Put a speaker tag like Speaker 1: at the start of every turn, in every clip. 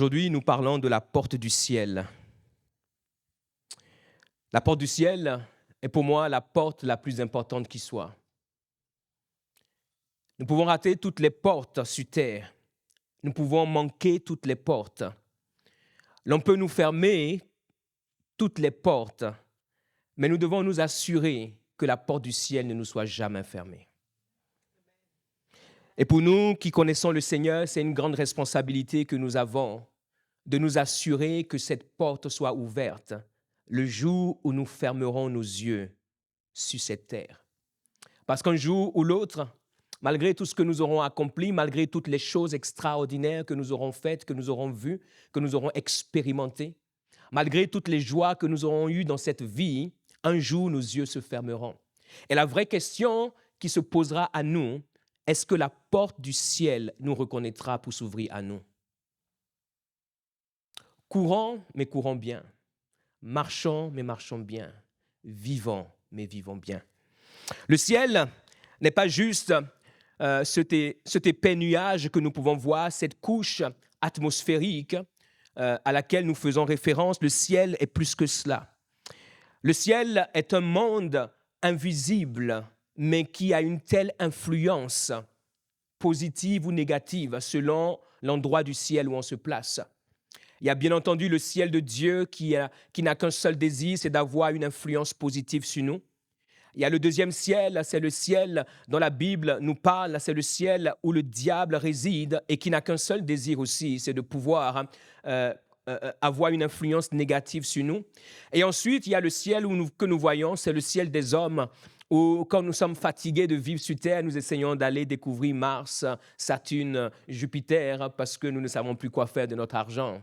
Speaker 1: Aujourd'hui, nous parlons de la porte du ciel. La porte du ciel est pour moi la porte la plus importante qui soit. Nous pouvons rater toutes les portes sur terre. Nous pouvons manquer toutes les portes. L'on peut nous fermer toutes les portes, mais nous devons nous assurer que la porte du ciel ne nous soit jamais fermée. Et pour nous qui connaissons le Seigneur, c'est une grande responsabilité que nous avons de nous assurer que cette porte soit ouverte le jour où nous fermerons nos yeux sur cette terre. Parce qu'un jour ou l'autre, malgré tout ce que nous aurons accompli, malgré toutes les choses extraordinaires que nous aurons faites, que nous aurons vues, que nous aurons expérimentées, malgré toutes les joies que nous aurons eues dans cette vie, un jour nos yeux se fermeront. Et la vraie question qui se posera à nous, est-ce que la porte du ciel nous reconnaîtra pour s'ouvrir à nous? Courons, mais courons bien. Marchons, mais marchons bien. Vivons, mais vivons bien. Le ciel n'est pas juste cet épais nuage que nous pouvons voir, cette couche atmosphérique à laquelle nous faisons référence. Le ciel est plus que cela. Le ciel est un monde invisible, mais qui a une telle influence positive ou négative selon l'endroit du ciel où on se place. Il y a bien entendu le ciel de Dieu qui n'a qu'un seul désir, c'est d'avoir une influence positive sur nous. Il y a le deuxième ciel, c'est le ciel dont la Bible nous parle, c'est le ciel où le diable réside et qui n'a qu'un seul désir aussi, c'est de pouvoir avoir une influence négative sur nous. Et ensuite, il y a le ciel que nous voyons, c'est le ciel des hommes, où quand nous sommes fatigués de vivre sur Terre, nous essayons d'aller découvrir Mars, Saturne, Jupiter, parce que nous ne savons plus quoi faire de notre argent.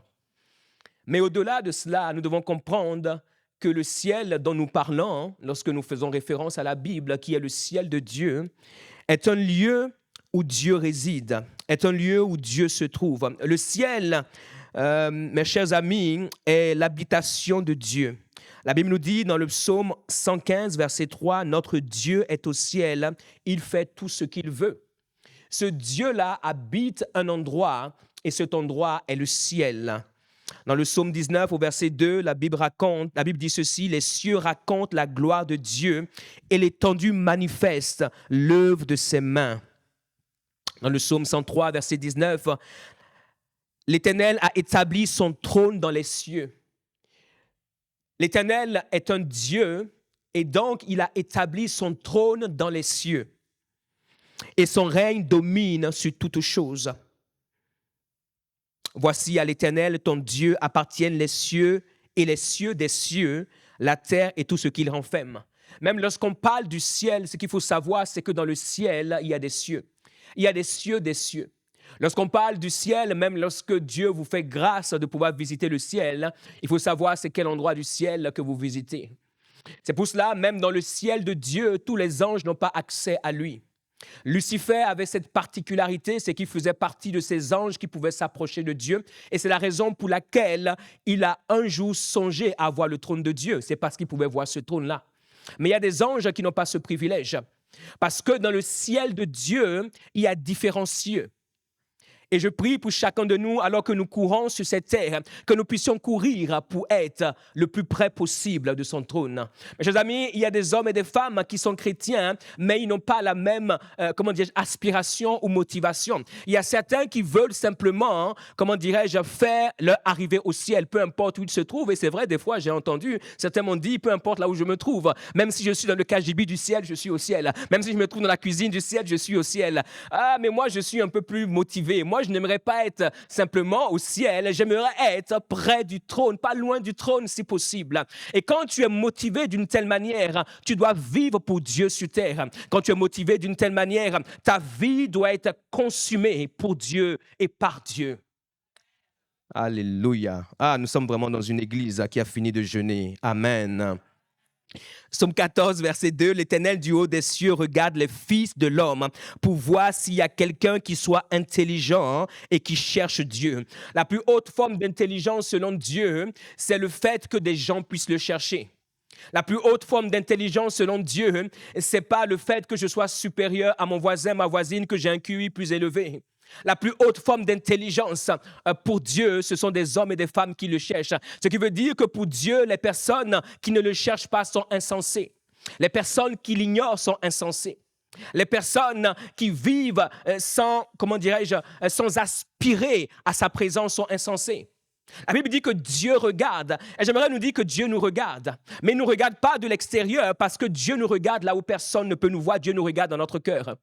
Speaker 1: Mais au-delà de cela, nous devons comprendre que le ciel dont nous parlons, lorsque nous faisons référence à la Bible, qui est le ciel de Dieu, est un lieu où Dieu réside, est un lieu où Dieu se trouve. Le ciel, mes chers amis, est l'habitation de Dieu. La Bible nous dit dans le psaume 115, verset 3, « Notre Dieu est au ciel, il fait tout ce qu'il veut. » Ce Dieu-là habite un endroit et cet endroit est le ciel. Dans le psaume 19, au verset 2, la Bible dit ceci, « Les cieux racontent la gloire de Dieu et l'étendue manifeste l'œuvre de ses mains. » Dans le psaume 103, verset 19, « L'Éternel a établi son trône dans les cieux. » L'Éternel est un Dieu et donc il a établi son trône dans les cieux. Et son règne domine sur toutes choses. Voici à l'Éternel, ton Dieu, appartiennent les cieux et les cieux des cieux, la terre et tout ce qu'il renferme. Même lorsqu'on parle du ciel, ce qu'il faut savoir, c'est que dans le ciel, il y a des cieux. Il y a des cieux des cieux. Lorsqu'on parle du ciel, même lorsque Dieu vous fait grâce de pouvoir visiter le ciel, il faut savoir c'est quel endroit du ciel que vous visitez. C'est pour cela, même dans le ciel de Dieu, tous les anges n'ont pas accès à lui. Lucifer avait cette particularité, c'est qu'il faisait partie de ces anges qui pouvaient s'approcher de Dieu. Et c'est la raison pour laquelle il a un jour songé à voir le trône de Dieu. C'est parce qu'il pouvait voir ce trône-là. Mais il y a des anges qui n'ont pas ce privilège. Parce que dans le ciel de Dieu, il y a différents cieux. Et je prie pour chacun de nous, alors que nous courons sur cette terre, que nous puissions courir pour être le plus près possible de son trône. Mes chers amis, il y a des hommes et des femmes qui sont chrétiens, mais ils n'ont pas la même aspiration ou motivation. Il y a certains qui veulent simplement, faire leur arrivée au ciel, peu importe où ils se trouvent. Et c'est vrai, des fois, j'ai entendu, certains m'ont dit, peu importe là où je me trouve, même si je suis dans le KGB du ciel, je suis au ciel. Même si je me trouve dans la cuisine du ciel, je suis au ciel. Ah, mais moi, je suis un peu plus motivé. Moi, je n'aimerais pas être simplement au ciel, j'aimerais être près du trône, pas loin du trône si possible. Et quand tu es motivé d'une telle manière, tu dois vivre pour Dieu sur terre. Quand tu es motivé d'une telle manière, ta vie doit être consumée pour Dieu et par Dieu. Alléluia. Ah, nous sommes vraiment dans une église qui a fini de jeûner. Amen. Psaume 14, verset 2, « L'Éternel du haut des cieux regarde les fils de l'homme pour voir s'il y a quelqu'un qui soit intelligent et qui cherche Dieu. » La plus haute forme d'intelligence selon Dieu, c'est le fait que des gens puissent le chercher. La plus haute forme d'intelligence selon Dieu, ce n'est pas le fait que je sois supérieur à mon voisin, ma voisine, que j'ai un QI plus élevé. La plus haute forme d'intelligence pour Dieu, ce sont des hommes et des femmes qui le cherchent. Ce qui veut dire que pour Dieu, les personnes qui ne le cherchent pas sont insensées. Les personnes qui l'ignorent sont insensées. Les personnes qui vivent sans, sans aspirer à sa présence sont insensées. La Bible dit que Dieu regarde, et j'aimerais nous dire que Dieu nous regarde, mais il ne nous regarde pas de l'extérieur parce que Dieu nous regarde là où personne ne peut nous voir, Dieu nous regarde dans notre cœur.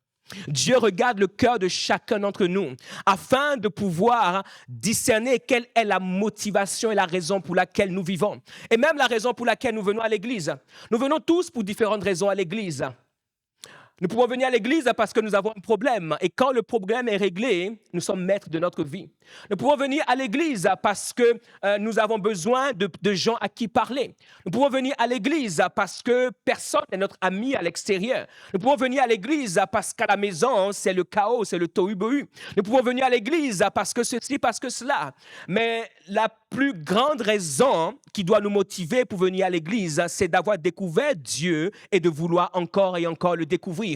Speaker 1: Dieu regarde le cœur de chacun d'entre nous afin de pouvoir discerner quelle est la motivation et la raison pour laquelle nous vivons, et même la raison pour laquelle nous venons à l'église. Nous venons tous pour différentes raisons à l'église. Nous pouvons venir à l'église parce que nous avons un problème. Et quand le problème est réglé, nous sommes maîtres de notre vie. Nous pouvons venir à l'église parce que nous avons besoin de gens à qui parler. Nous pouvons venir à l'église parce que personne n'est notre ami à l'extérieur. Nous pouvons venir à l'église parce qu'à la maison, c'est le chaos, c'est le tohu-bohu. Nous pouvons venir à l'église parce que ceci, parce que cela. Mais la plus grande raison qui doit nous motiver pour venir à l'église, c'est d'avoir découvert Dieu et de vouloir encore et encore le découvrir.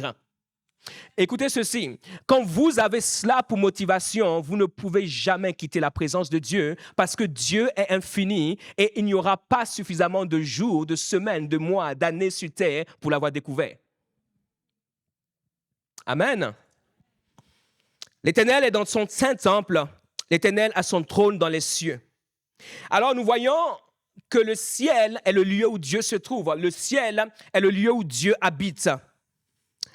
Speaker 1: Écoutez ceci, quand vous avez cela pour motivation, vous ne pouvez jamais quitter la présence de Dieu parce que Dieu est infini et il n'y aura pas suffisamment de jours, de semaines, de mois, d'années sur terre pour l'avoir découvert. Amen. L'Éternel est dans son saint temple, l'Éternel a son trône dans les cieux. Alors nous voyons que le ciel est le lieu où Dieu se trouve. Le ciel est le lieu où Dieu habite.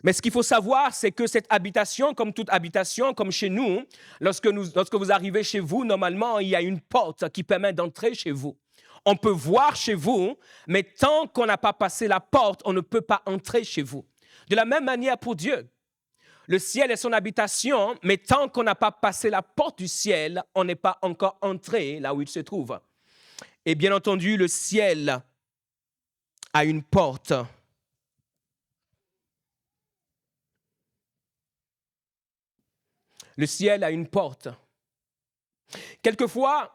Speaker 1: Mais ce qu'il faut savoir, c'est que cette habitation, comme toute habitation, comme chez nous, lorsque vous arrivez chez vous, normalement, il y a une porte qui permet d'entrer chez vous. On peut voir chez vous, mais tant qu'on n'a pas passé la porte, on ne peut pas entrer chez vous. De la même manière pour Dieu. Le ciel est son habitation, mais tant qu'on n'a pas passé la porte du ciel, on n'est pas encore entré là où il se trouve. Et bien entendu, le ciel a une porte. Le ciel a une porte. Quelquefois,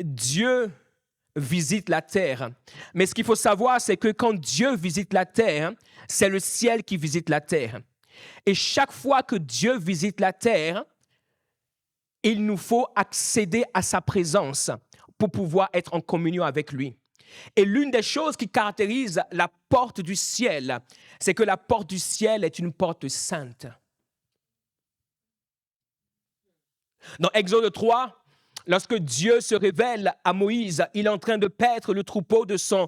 Speaker 1: Dieu visite la terre. Mais ce qu'il faut savoir, c'est que quand Dieu visite la terre, c'est le ciel qui visite la terre. Et chaque fois que Dieu visite la terre, il nous faut accéder à sa présence pour pouvoir être en communion avec lui. Et l'une des choses qui caractérise la porte du ciel, c'est que la porte du ciel est une porte sainte. Dans Exode 3, lorsque Dieu se révèle à Moïse, il est en train de paître le troupeau de son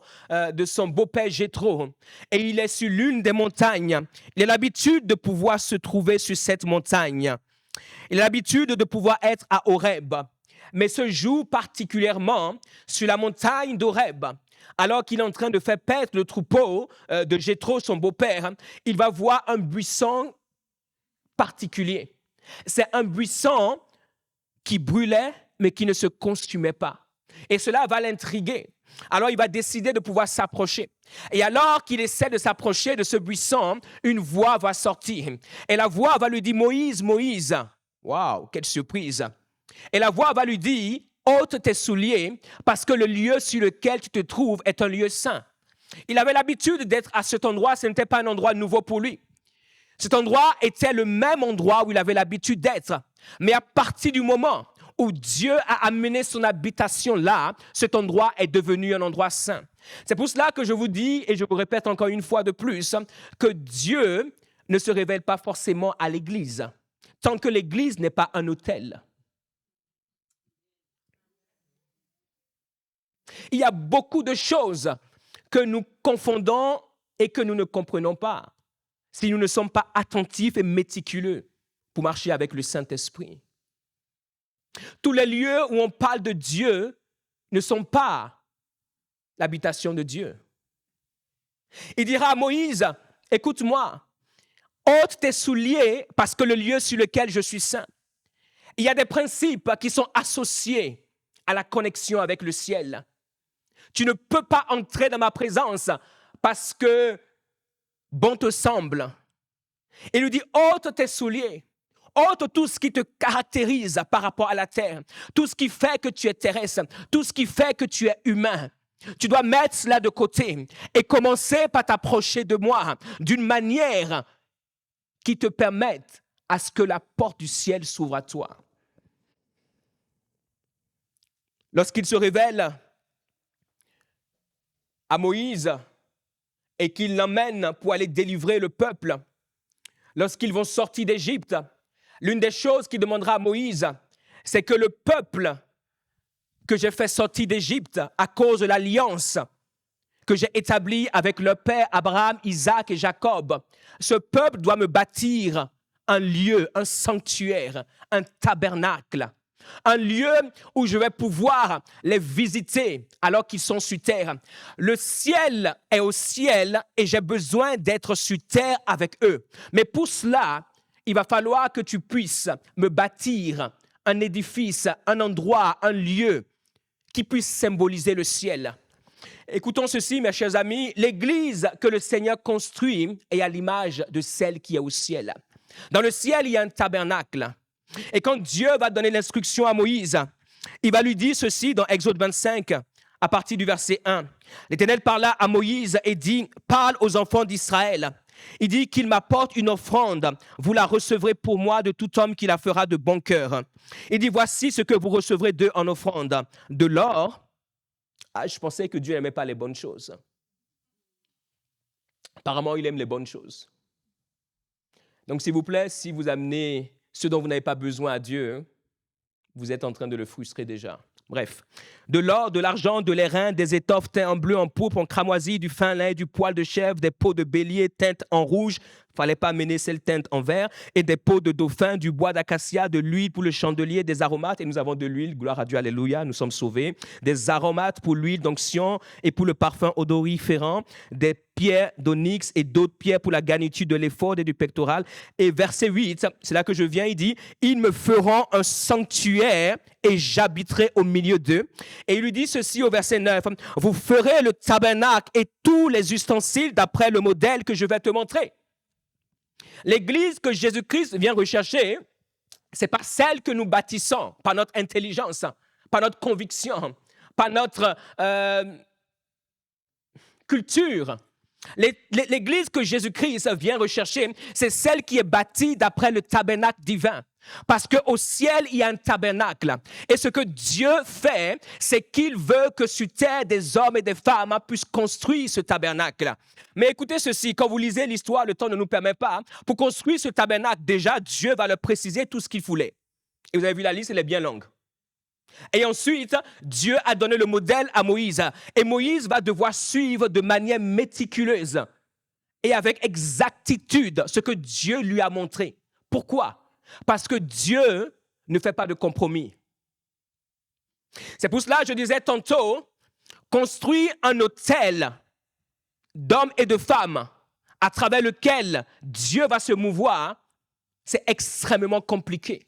Speaker 1: beau-père Jéthro. Et il est sur l'une des montagnes. Il a l'habitude de pouvoir se trouver sur cette montagne. Il a l'habitude de pouvoir être à Horeb. Mais ce jour particulièrement, sur la montagne d'Horeb, alors qu'il est en train de faire paître le troupeau de Jéthro, son beau-père, il va voir un buisson particulier. C'est un buisson qui brûlait, mais qui ne se consumait pas. Et cela va l'intriguer. Alors, il va décider de pouvoir s'approcher. Et alors qu'il essaie de s'approcher de ce buisson, une voix va sortir. Et la voix va lui dire, « Moïse, Moïse. » Waouh, quelle surprise. Et la voix va lui dire, « ôte tes souliers, parce que le lieu sur lequel tu te trouves est un lieu saint. » Il avait l'habitude d'être à cet endroit, ce n'était pas un endroit nouveau pour lui. Cet endroit était le même endroit où il avait l'habitude d'être. Mais à partir du moment où Dieu a amené son habitation là, cet endroit est devenu un endroit saint. C'est pour cela que je vous dis, et je vous répète encore une fois de plus, que Dieu ne se révèle pas forcément à l'église, tant que l'église n'est pas un autel. Il y a beaucoup de choses que nous confondons et que nous ne comprenons pas si nous ne sommes pas attentifs et méticuleux pour marcher avec le Saint-Esprit. Tous les lieux où on parle de Dieu ne sont pas l'habitation de Dieu. Il dira à Moïse, « Écoute-moi, ôte tes souliers parce que le lieu sur lequel je suis saint. » Il y a des principes qui sont associés à la connexion avec le ciel. Tu ne peux pas entrer dans ma présence parce que bon te semble. Il lui dit, ôte tes souliers, ôte tout ce qui te caractérise par rapport à la terre, tout ce qui fait que tu es terrestre, tout ce qui fait que tu es humain. Tu dois mettre cela de côté et commencer par t'approcher de moi d'une manière qui te permette à ce que la porte du ciel s'ouvre à toi. Lorsqu'il se révèle à Moïse et qu'il l'emmène pour aller délivrer le peuple, lorsqu'ils vont sortir d'Égypte, l'une des choses qu'il demandera à Moïse, c'est que le peuple que j'ai fait sortir d'Égypte à cause de l'alliance que j'ai établie avec leur père Abraham, Isaac et Jacob, ce peuple doit me bâtir un lieu, un sanctuaire, un tabernacle, un lieu où je vais pouvoir les visiter alors qu'ils sont sur terre. Le ciel est au ciel et j'ai besoin d'être sur terre avec eux. Mais pour cela, il va falloir que tu puisses me bâtir un édifice, un endroit, un lieu qui puisse symboliser le ciel. Écoutons ceci, mes chers amis, l'église que le Seigneur construit est à l'image de celle qui est au ciel. Dans le ciel, il y a un tabernacle. Et quand Dieu va donner l'instruction à Moïse, il va lui dire ceci dans Exode 25, à partir du verset 1. L'Éternel parla à Moïse et dit, « Parle aux enfants d'Israël. » Il dit qu'il m'apporte une offrande. Vous la recevrez pour moi de tout homme qui la fera de bon cœur. Il dit, voici ce que vous recevrez d'eux en offrande. De l'or. Ah, je pensais que Dieu n'aimait pas les bonnes choses. Apparemment, il aime les bonnes choses. Donc, s'il vous plaît, si vous amenez ce dont vous n'avez pas besoin à Dieu, vous êtes en train de le frustrer déjà. Bref, de l'or, de l'argent, de l'airain, des étoffes teintes en bleu, en pourpre, en cramoisi, du fin lin, du poil de chèvre, des peaux de bélier teintes en rouge, il ne fallait pas amener celles teintes en vert, et des peaux de dauphin, du bois d'acacia, de l'huile pour le chandelier, des aromates, et nous avons de l'huile, gloire à Dieu, alléluia, nous sommes sauvés, des aromates pour l'huile d'onction et pour le parfum odoriférant, des pierres d'onyx et d'autres pierres pour la garniture de l'éphod et du pectoral. Et verset 8, c'est là que je viens, il dit, « Ils me feront un sanctuaire et j'habiterai au milieu d'eux. » Et il lui dit ceci au verset 9, « Vous ferez le tabernacle et tous les ustensiles d'après le modèle que je vais te montrer. » L'église que Jésus-Christ vient rechercher, ce n'est pas celle que nous bâtissons par notre intelligence, par notre conviction, par notre culture. L'église que Jésus-Christ vient rechercher, c'est celle qui est bâtie d'après le tabernacle divin. Parce qu'au ciel, il y a un tabernacle. Et ce que Dieu fait, c'est qu'il veut que sur terre, des hommes et des femmes puissent construire ce tabernacle. Mais écoutez ceci, quand vous lisez l'histoire, le temps ne nous permet pas. Pour construire ce tabernacle, déjà, Dieu va leur préciser tout ce qu'il voulait. Et vous avez vu la liste, elle est bien longue. Et ensuite, Dieu a donné le modèle à Moïse. Et Moïse va devoir suivre de manière méticuleuse et avec exactitude ce que Dieu lui a montré. Pourquoi ? Parce que Dieu ne fait pas de compromis. C'est pour cela que je disais tantôt, construire un autel d'hommes et de femmes à travers lequel Dieu va se mouvoir, c'est extrêmement compliqué.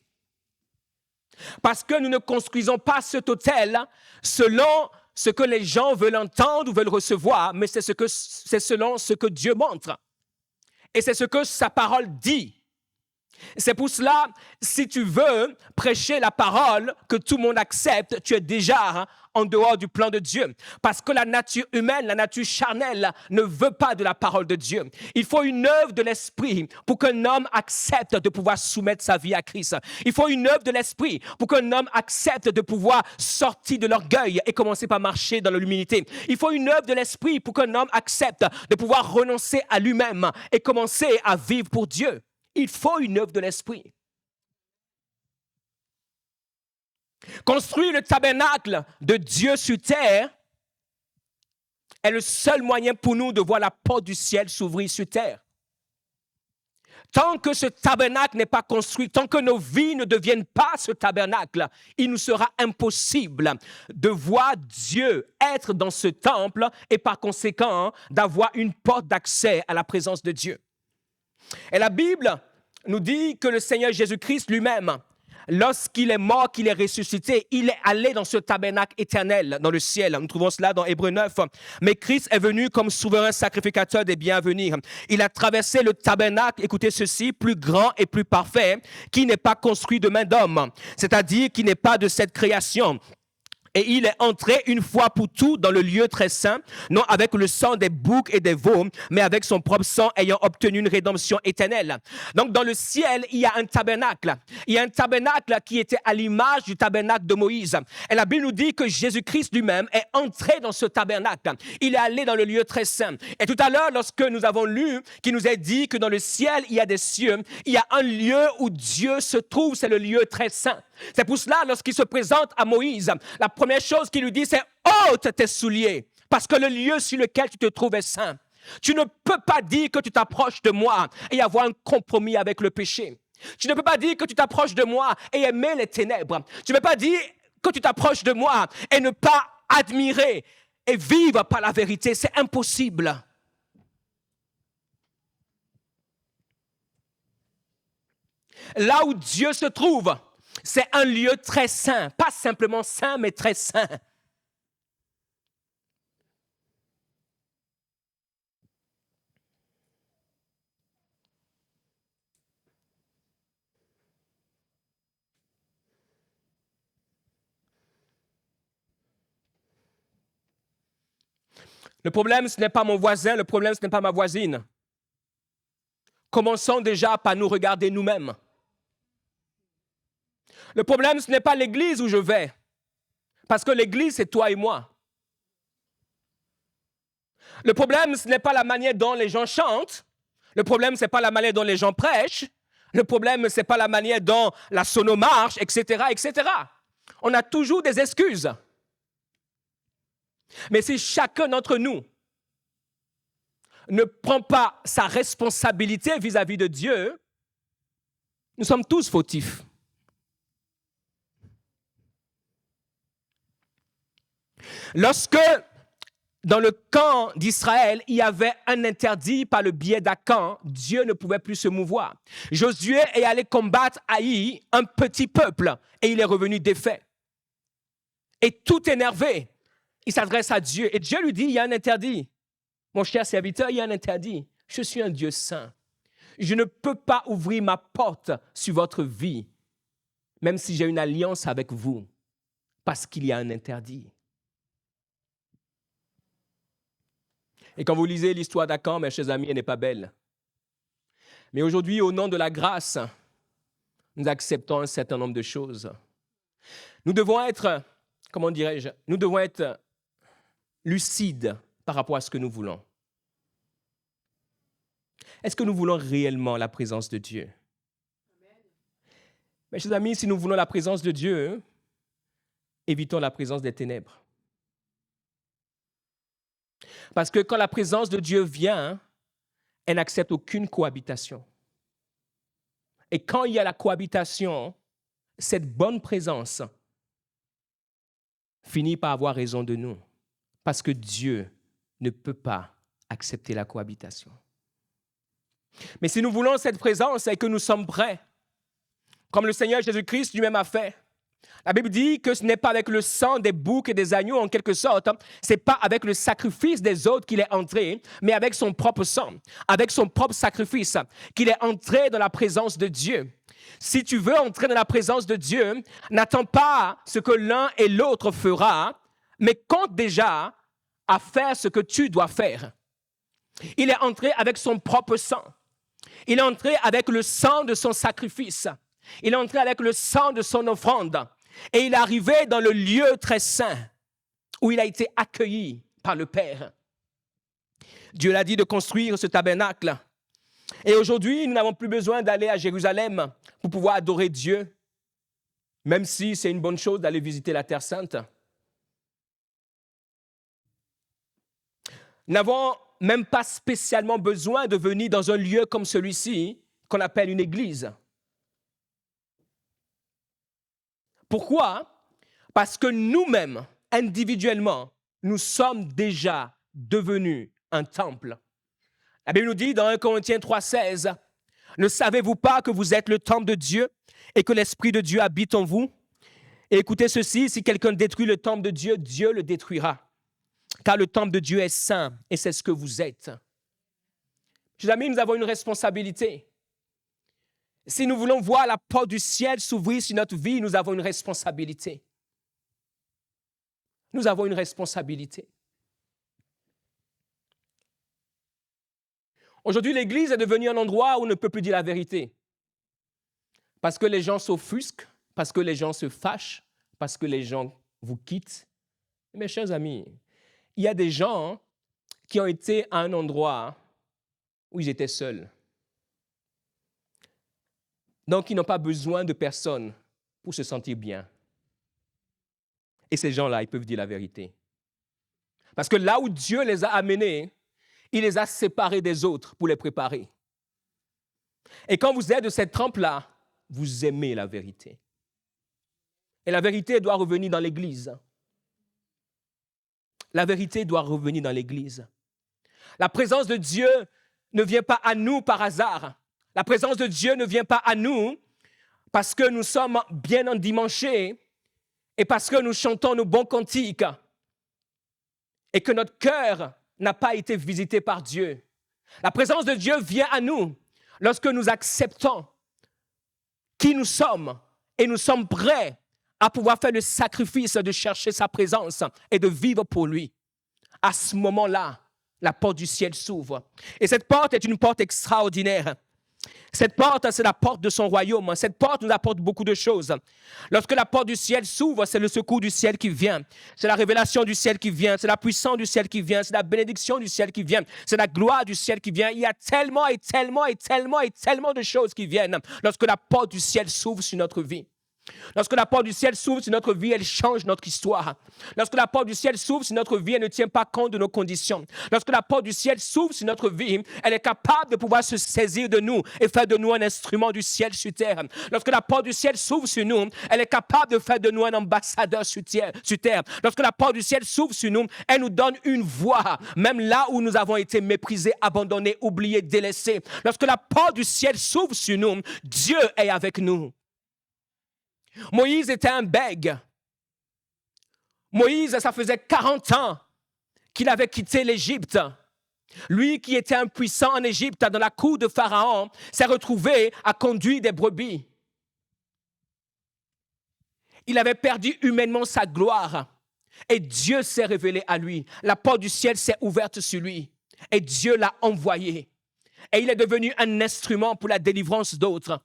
Speaker 1: Parce que nous ne construisons pas cet autel selon ce que les gens veulent entendre ou veulent recevoir, mais c'est selon ce que Dieu montre. Et c'est ce que sa parole dit. C'est pour cela, si tu veux prêcher la parole que tout le monde accepte, tu es déjà en dehors du plan de Dieu. Parce que la nature humaine, la nature charnelle ne veut pas de la parole de Dieu. Il faut une œuvre de l'esprit pour qu'un homme accepte de pouvoir soumettre sa vie à Christ. Il faut une œuvre de l'esprit pour qu'un homme accepte de pouvoir sortir de l'orgueil et commencer par marcher dans l'humilité. Il faut une œuvre de l'esprit pour qu'un homme accepte de pouvoir renoncer à lui-même et commencer à vivre pour Dieu. Il faut une œuvre de l'esprit. Construire le tabernacle de Dieu sur terre est le seul moyen pour nous de voir la porte du ciel s'ouvrir sur terre. Tant que ce tabernacle n'est pas construit, tant que nos vies ne deviennent pas ce tabernacle, il nous sera impossible de voir Dieu être dans ce temple et par conséquent d'avoir une porte d'accès à la présence de Dieu. Et la Bible nous dit que le Seigneur Jésus-Christ lui-même, lorsqu'il est mort, qu'il est ressuscité, il est allé dans ce tabernacle éternel dans le ciel. Nous trouvons cela dans Hébreux 9. Mais Christ est venu comme souverain sacrificateur des biens à venir. Il a traversé le tabernacle, écoutez ceci, plus grand et plus parfait, qui n'est pas construit de main d'homme, c'est-à-dire qui n'est pas de cette création. Et il est entré une fois pour toutes dans le lieu très saint, non avec le sang des boucs et des veaux, mais avec son propre sang ayant obtenu une rédemption éternelle. Donc dans le ciel, il y a un tabernacle. Il y a un tabernacle qui était à l'image du tabernacle de Moïse. Et la Bible nous dit que Jésus-Christ lui-même est entré dans ce tabernacle. Il est allé dans le lieu très saint. Et tout à l'heure, lorsque nous avons lu, qu'il nous est dit que dans le ciel, il y a des cieux, il y a un lieu où Dieu se trouve, c'est le lieu très saint. C'est pour cela, lorsqu'il se présente à Moïse, la première chose qu'il lui dit, c'est « ôte tes souliers ». Parce que le lieu sur lequel tu te trouves est saint. Tu ne peux pas dire que tu t'approches de moi et avoir un compromis avec le péché. Tu ne peux pas dire que tu t'approches de moi et aimer les ténèbres. Tu ne peux pas dire que tu t'approches de moi et ne pas admirer et vivre par la vérité. C'est impossible. Là où Dieu se trouve, c'est un lieu très saint. Pas simplement saint, mais très saint. Le problème, ce n'est pas mon voisin, le problème, ce n'est pas ma voisine. Commençons déjà par nous regarder nous-mêmes. Le problème, ce n'est pas l'église où je vais, parce que l'église, c'est toi et moi. Le problème, ce n'est pas la manière dont les gens chantent. Le problème, ce n'est pas la manière dont les gens prêchent. Le problème, ce n'est pas la manière dont la sono marche, etc., etc. On a toujours des excuses. Mais si chacun d'entre nous ne prend pas sa responsabilité vis-à-vis de Dieu, nous sommes tous fautifs. Lorsque, dans le camp d'Israël, il y avait un interdit par le biais d'Akan, Dieu ne pouvait plus se mouvoir. Josué est allé combattre Haï, un petit peuple, et il est revenu défait. Et tout énervé, il s'adresse à Dieu. Et Dieu lui dit, il y a un interdit. Mon cher serviteur, il y a un interdit. Je suis un Dieu saint. Je ne peux pas ouvrir ma porte sur votre vie, même si j'ai une alliance avec vous, parce qu'il y a un interdit. Et quand vous lisez l'histoire d'Akan, mes chers amis, elle n'est pas belle. Mais aujourd'hui, au nom de la grâce, nous acceptons un certain nombre de choses. Nous devons être, comment dirais-je, nous devons être lucides par rapport à ce que nous voulons. Est-ce que nous voulons réellement la présence de Dieu? Mes chers amis, si nous voulons la présence de Dieu, évitons la présence des ténèbres. Parce que quand la présence de Dieu vient, elle n'accepte aucune cohabitation. Et quand il y a la cohabitation, cette bonne présence finit par avoir raison de nous. Parce que Dieu ne peut pas accepter la cohabitation. Mais si nous voulons cette présence et que nous sommes prêts, comme le Seigneur Jésus-Christ lui-même a fait, la Bible dit que ce n'est pas avec le sang des boucs et des agneaux, en quelque sorte, ce n'est pas avec le sacrifice des autres qu'il est entré, mais avec son propre sang, avec son propre sacrifice, qu'il est entré dans la présence de Dieu. Si tu veux entrer dans la présence de Dieu, n'attends pas ce que l'un et l'autre fera, mais compte déjà à faire ce que tu dois faire. Il est entré avec son propre sang. Il est entré avec le sang de son sacrifice. Il est entré avec le sang de son offrande. Et il est arrivé dans le lieu très saint où il a été accueilli par le Père. Dieu l'a dit de construire ce tabernacle. Et aujourd'hui, nous n'avons plus besoin d'aller à Jérusalem pour pouvoir adorer Dieu, même si c'est une bonne chose d'aller visiter la Terre Sainte. Nous n'avons même pas spécialement besoin de venir dans un lieu comme celui-ci, qu'on appelle une église. Pourquoi? Parce que nous-mêmes, individuellement, nous sommes déjà devenus un temple. La Bible nous dit dans 1 Corinthiens 3,16, « Ne savez-vous pas que vous êtes le temple de Dieu et que l'Esprit de Dieu habite en vous? Et écoutez ceci, si quelqu'un détruit le temple de Dieu, Dieu le détruira. Car le temple de Dieu est saint et c'est ce que vous êtes. » Chers amis, nous avons une responsabilité. Si nous voulons voir la porte du ciel s'ouvrir sur notre vie, nous avons une responsabilité. Nous avons une responsabilité. Aujourd'hui, l'Église est devenue un endroit où on ne peut plus dire la vérité. Parce que les gens s'offusquent, parce que les gens se fâchent, parce que les gens vous quittent. Mes chers amis, il y a des gens qui ont été à un endroit où ils étaient seuls. Donc, ils n'ont pas besoin de personne pour se sentir bien. Et ces gens-là, ils peuvent dire la vérité. Parce que là où Dieu les a amenés, il les a séparés des autres pour les préparer. Et quand vous êtes de cette trempe-là, vous aimez la vérité. Et la vérité doit revenir dans l'Église. La vérité doit revenir dans l'Église. La présence de Dieu ne vient pas à nous par hasard. La présence de Dieu ne vient pas à nous parce que nous sommes bien endimanchés et parce que nous chantons nos bons cantiques et que notre cœur n'a pas été visité par Dieu. La présence de Dieu vient à nous lorsque nous acceptons qui nous sommes et nous sommes prêts à pouvoir faire le sacrifice de chercher sa présence et de vivre pour lui. À ce moment-là, la porte du ciel s'ouvre. Et cette porte est une porte extraordinaire. Cette porte, c'est la porte de son royaume. Cette porte nous apporte beaucoup de choses. Lorsque la porte du ciel s'ouvre, c'est le secours du ciel qui vient. C'est la révélation du ciel qui vient. C'est la puissance du ciel qui vient. C'est la bénédiction du ciel qui vient. C'est la gloire du ciel qui vient. Il y a tellement de choses qui viennent lorsque la porte du ciel s'ouvre sur notre vie. Lorsque la porte du ciel s'ouvre sur notre vie, elle change notre histoire. Lorsque la porte du ciel s'ouvre sur notre vie, elle ne tient pas compte de nos conditions. Lorsque la porte du ciel s'ouvre sur notre vie, elle est capable de pouvoir se saisir de nous et faire de nous un instrument du ciel sur terre. Lorsque la porte du ciel s'ouvre sur nous, elle est capable de faire de nous un ambassadeur sur terre. Lorsque la porte du ciel s'ouvre sur nous, elle nous donne une voix, même là où nous avons été méprisés, abandonnés, oubliés, délaissés. Lorsque la porte du ciel s'ouvre sur nous, Dieu est avec nous. Moïse était un bègue. Moïse, ça faisait 40 ans qu'il avait quitté l'Égypte. Lui qui était impuissant en Égypte, dans la cour de Pharaon, s'est retrouvé à conduire des brebis. Il avait perdu humainement sa gloire et Dieu s'est révélé à lui. La porte du ciel s'est ouverte sur lui et Dieu l'a envoyé. Et il est devenu un instrument pour la délivrance d'autres.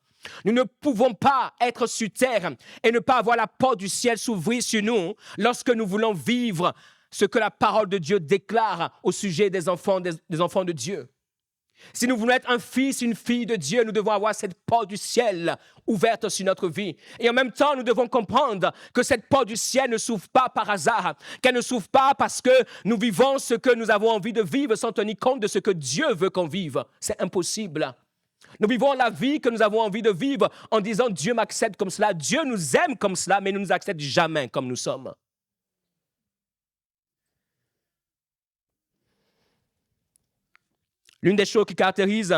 Speaker 1: Nous ne pouvons pas être sur terre et ne pas avoir la porte du ciel s'ouvrir sur nous lorsque nous voulons vivre ce que la parole de Dieu déclare au sujet des enfants de Dieu. Si nous voulons être un fils, une fille de Dieu, nous devons avoir cette porte du ciel ouverte sur notre vie. Et en même temps, nous devons comprendre que cette porte du ciel ne s'ouvre pas par hasard, qu'elle ne s'ouvre pas parce que nous vivons ce que nous avons envie de vivre sans tenir compte de ce que Dieu veut qu'on vive. C'est impossible. Nous vivons la vie que nous avons envie de vivre en disant Dieu m'accepte comme cela. Dieu nous aime comme cela, mais ne nous accepte jamais comme nous sommes. L'une des choses qui caractérise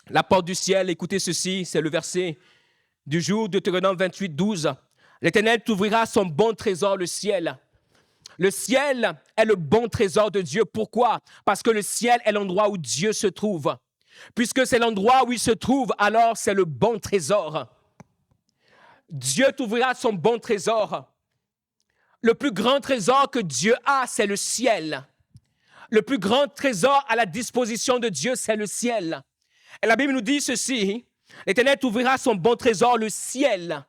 Speaker 1: la porte du ciel, écoutez ceci, c'est le verset du jour, Deutéronome 28, 12. L'Éternel t'ouvrira son bon trésor, le ciel. Le ciel est le bon trésor de Dieu. Pourquoi? Parce que le ciel est l'endroit où Dieu se trouve. Puisque c'est l'endroit où il se trouve, alors c'est le bon trésor. Dieu t'ouvrira son bon trésor. Le plus grand trésor que Dieu a, c'est le ciel. Le plus grand trésor à la disposition de Dieu, c'est le ciel. Et la Bible nous dit ceci, l'Éternel t'ouvrira son bon trésor, le ciel.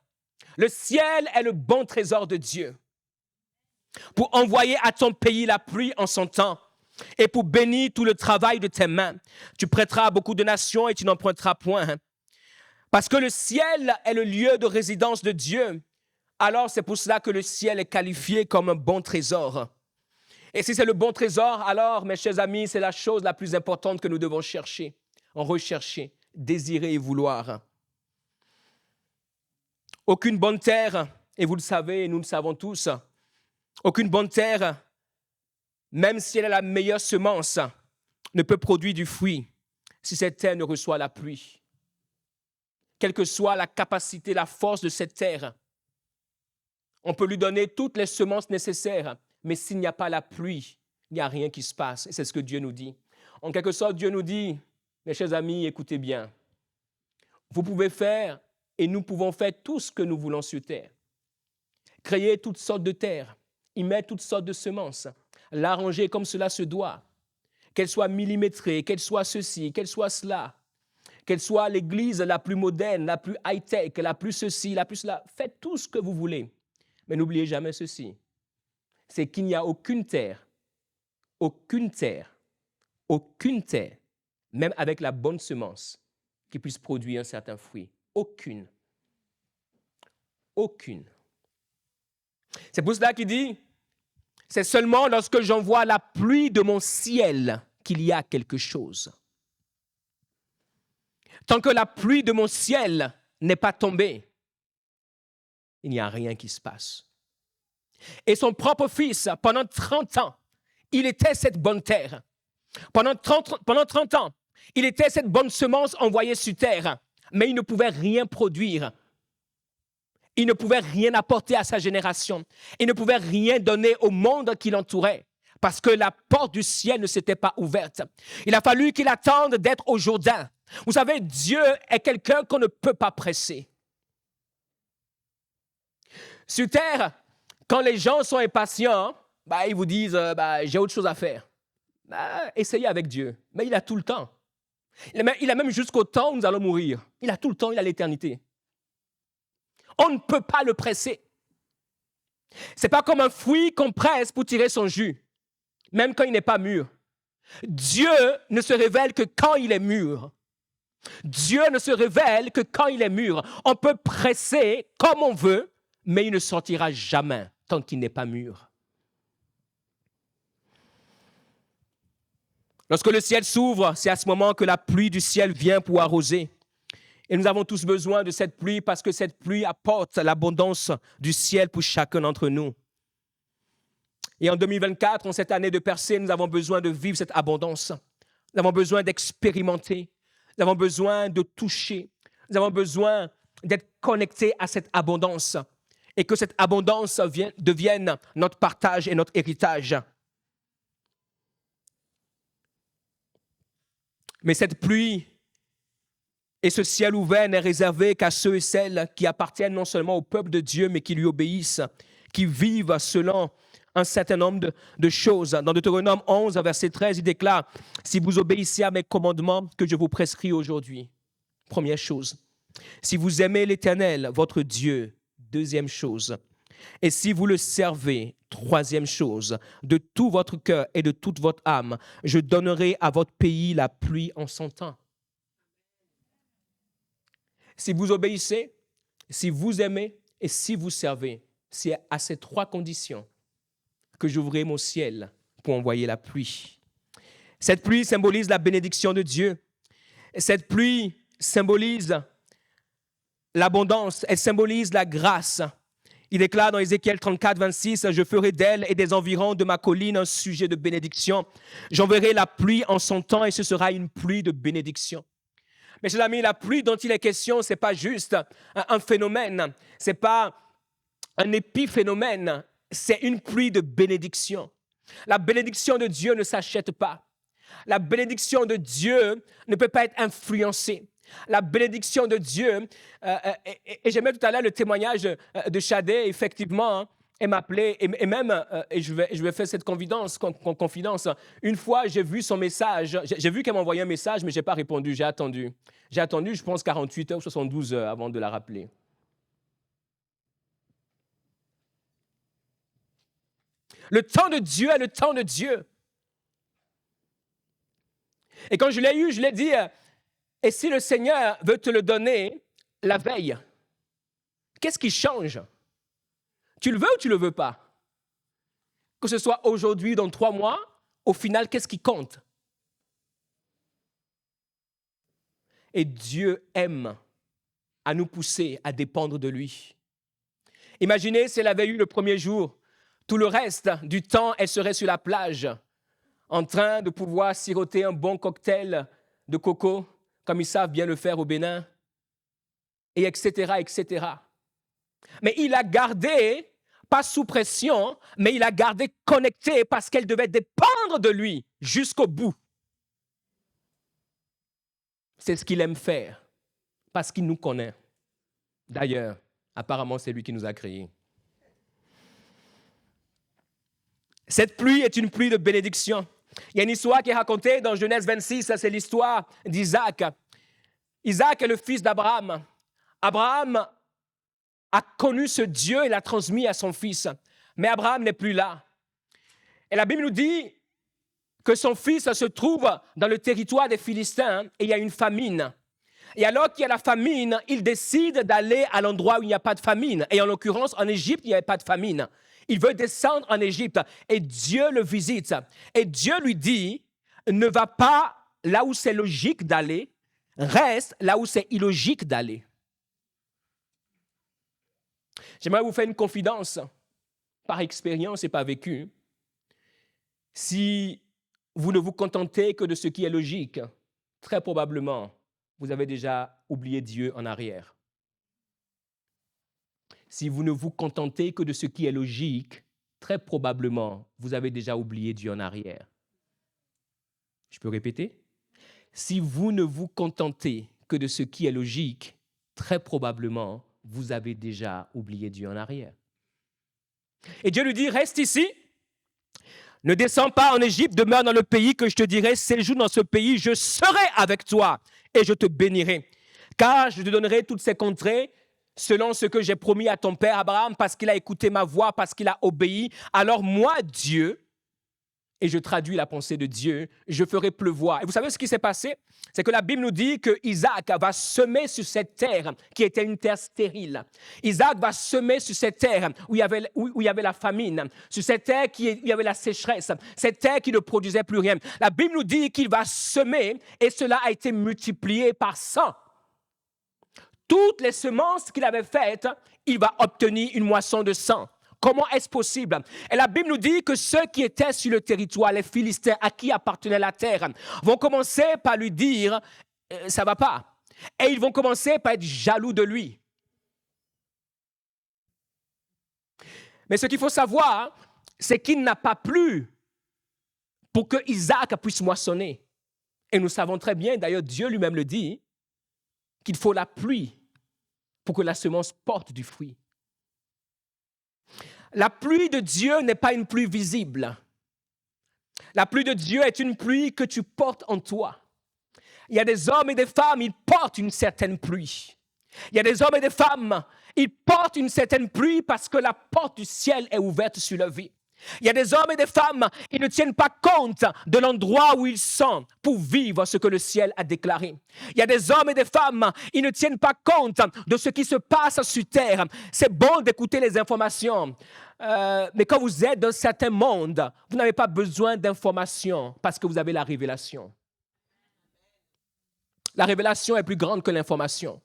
Speaker 1: Le ciel est le bon trésor de Dieu. Pour envoyer à ton pays la pluie en son temps. Et pour bénir tout le travail de tes mains, tu prêteras à beaucoup de nations et tu n'emprunteras point. Parce que le ciel est le lieu de résidence de Dieu. Alors c'est pour cela que le ciel est qualifié comme un bon trésor. Et si c'est le bon trésor, alors, mes chers amis, c'est la chose la plus importante que nous devons chercher, rechercher, désirer et vouloir. Aucune bonne terre, et vous le savez, et nous le savons tous, aucune bonne terre, même si elle a la meilleure semence, ne peut produire du fruit si cette terre ne reçoit la pluie. Quelle que soit la capacité, la force de cette terre, on peut lui donner toutes les semences nécessaires, mais s'il n'y a pas la pluie, il n'y a rien qui se passe. Et c'est ce que Dieu nous dit. En quelque sorte, Dieu nous dit, mes chers amis, écoutez bien, vous pouvez faire et nous pouvons faire tout ce que nous voulons sur terre. Créer toutes sortes de terres, il met toutes sortes de semences, l'arranger comme cela se doit, qu'elle soit millimétrée, qu'elle soit ceci, qu'elle soit cela, qu'elle soit l'église la plus moderne, la plus high-tech, la plus ceci, la plus cela. Faites tout ce que vous voulez. Mais n'oubliez jamais ceci, c'est qu'il n'y a aucune terre, même avec la bonne semence, qui puisse produire un certain fruit. Aucune. C'est pour cela qu'il dit, c'est seulement lorsque j'envoie la pluie de mon ciel qu'il y a quelque chose. Tant que la pluie de mon ciel n'est pas tombée, il n'y a rien qui se passe. Et son propre fils, pendant 30 ans, il était cette bonne terre. Pendant 30 ans, il était cette bonne semence envoyée sur terre, mais il ne pouvait rien produire. Il ne pouvait rien apporter à sa génération. Il ne pouvait rien donner au monde qui l'entourait parce que la porte du ciel ne s'était pas ouverte. Il a fallu qu'il attende d'être au Jourdain. Vous savez, Dieu est quelqu'un qu'on ne peut pas presser. Sur terre, quand les gens sont impatients, ils vous disent j'ai autre chose à faire. Essayez avec Dieu. Mais il a tout le temps. Il a même jusqu'au temps où nous allons mourir. Il a tout le temps, il a l'éternité. On ne peut pas le presser. Ce n'est pas comme un fruit qu'on presse pour tirer son jus, même quand il n'est pas mûr. Dieu ne se révèle que quand il est mûr. Dieu ne se révèle que quand il est mûr. On peut presser comme on veut, mais il ne sortira jamais tant qu'il n'est pas mûr. Lorsque le ciel s'ouvre, c'est à ce moment que la pluie du ciel vient pour arroser. Et nous avons tous besoin de cette pluie parce que cette pluie apporte l'abondance du ciel pour chacun d'entre nous. Et en 2024, en cette année de percée, nous avons besoin de vivre cette abondance. Nous avons besoin d'expérimenter. Nous avons besoin de toucher. Nous avons besoin d'être connectés à cette abondance et que cette abondance devienne notre partage et notre héritage. Mais cette pluie et ce ciel ouvert n'est réservé qu'à ceux et celles qui appartiennent non seulement au peuple de Dieu, mais qui lui obéissent, qui vivent selon un certain nombre de choses. Dans Deutéronome 11, verset 13, il déclare « Si vous obéissez à mes commandements que je vous prescris aujourd'hui », première chose. Si vous aimez l'Éternel, votre Dieu, deuxième chose. Et si vous le servez, troisième chose, de tout votre cœur et de toute votre âme, je donnerai à votre pays la pluie en son temps. Si vous obéissez, si vous aimez et si vous servez, c'est à ces trois conditions que j'ouvrirai mon ciel pour envoyer la pluie. Cette pluie symbolise la bénédiction de Dieu. Cette pluie symbolise l'abondance, elle symbolise la grâce. Il déclare dans Ézéchiel 34, 26, « Je ferai d'elle et des environs de ma colline un sujet de bénédiction. J'enverrai la pluie en son temps et ce sera une pluie de bénédiction. » Mes chers amis, la pluie dont il est question, ce n'est pas juste un phénomène, ce n'est pas un épiphénomène, c'est une pluie de bénédiction. La bénédiction de Dieu ne s'achète pas. La bénédiction de Dieu ne peut pas être influencée. La bénédiction de Dieu, et j'aimais tout à l'heure le témoignage de Shadé, effectivement, elle m'appelait, et même, et je vais faire cette confidence, une fois j'ai vu son message, j'ai vu qu'elle m'envoyait un message, mais je n'ai pas répondu, j'ai attendu, je pense, 48 heures ou 72 heures avant de la rappeler. Le temps de Dieu est le temps de Dieu. Et quand je l'ai eu, je l'ai dit, et si le Seigneur veut te le donner la veille, qu'est-ce qui change? Tu le veux ou tu ne le veux pas? Que ce soit aujourd'hui, dans 3 mois, au final, qu'est-ce qui compte? Et Dieu aime à nous pousser à dépendre de lui. Imaginez si elle avait eu le premier jour, tout le reste du temps, elle serait sur la plage, en train de pouvoir siroter un bon cocktail de coco, comme ils savent bien le faire au Bénin, et etc., etc. Mais il a gardé, pas sous pression, mais il a gardé connecté parce qu'elle devait dépendre de lui jusqu'au bout. C'est ce qu'il aime faire, parce qu'il nous connaît. D'ailleurs, apparemment, c'est lui qui nous a créés. Cette pluie est une pluie de bénédiction. Il y a une histoire qui est racontée dans Genèse 26, ça c'est l'histoire d'Isaac. Isaac est le fils d'Abraham. Abraham a connu ce Dieu et l'a transmis à son fils. Mais Abraham n'est plus là. Et la Bible nous dit que son fils se trouve dans le territoire des Philistins et il y a une famine. Et alors qu'il y a la famine, il décide d'aller à l'endroit où il n'y a pas de famine. Et en l'occurrence, en Égypte, il n'y avait pas de famine. Il veut descendre en Égypte et Dieu le visite. Et Dieu lui dit, ne va pas là où c'est logique d'aller, reste là où c'est illogique d'aller. J'aimerais vous faire une confidence, par expérience et par vécu. Si vous ne vous contentez que de ce qui est logique, très probablement, vous avez déjà oublié Dieu en arrière. Si vous ne vous contentez que de ce qui est logique, très probablement, vous avez déjà oublié Dieu en arrière. Je peux répéter? Si vous ne vous contentez que de ce qui est logique, très probablement, vous avez déjà oublié Dieu en arrière. Et Dieu lui dit, reste ici, ne descends pas en Égypte, demeure dans le pays que je te dirai, séjourne dans ce pays, je serai avec toi et je te bénirai. Car je te donnerai toutes ces contrées selon ce que j'ai promis à ton père Abraham, parce qu'il a écouté ma voix, parce qu'il a obéi. Alors moi, Dieu, et je traduis la pensée de Dieu, je ferai pleuvoir. Et vous savez ce qui s'est passé? C'est que la Bible nous dit que Isaac va semer sur cette terre qui était une terre stérile. Isaac va semer sur cette terre où il y avait la famine, sur cette terre où il y avait la sécheresse, cette terre qui ne produisait plus rien. La Bible nous dit qu'il va semer et cela a été multiplié par 100. Toutes les semences qu'il avait faites, il va obtenir une moisson de 100. Comment est-ce possible? Et la Bible nous dit que ceux qui étaient sur le territoire, les Philistins à qui appartenait la terre, vont commencer par lui dire « ça ne va pas ». Et ils vont commencer par être jaloux de lui. Mais ce qu'il faut savoir, c'est qu'il n'a pas plu pour que Isaac puisse moissonner. Et nous savons très bien, d'ailleurs Dieu lui-même le dit, qu'il faut la pluie pour que la semence porte du fruit. La pluie de Dieu n'est pas une pluie visible. La pluie de Dieu est une pluie que tu portes en toi. Il y a des hommes et des femmes, ils portent une certaine pluie. Il y a des hommes et des femmes, ils portent une certaine pluie parce que la porte du ciel est ouverte sur leur vie. Il y a des hommes et des femmes, ils ne tiennent pas compte de l'endroit où ils sont pour vivre ce que le ciel a déclaré. Il y a des hommes et des femmes, ils ne tiennent pas compte de ce qui se passe sur terre. C'est bon d'écouter les informations, mais quand vous êtes dans certains mondes, vous n'avez pas besoin d'informations parce que vous avez la révélation. La révélation est plus grande que l'information.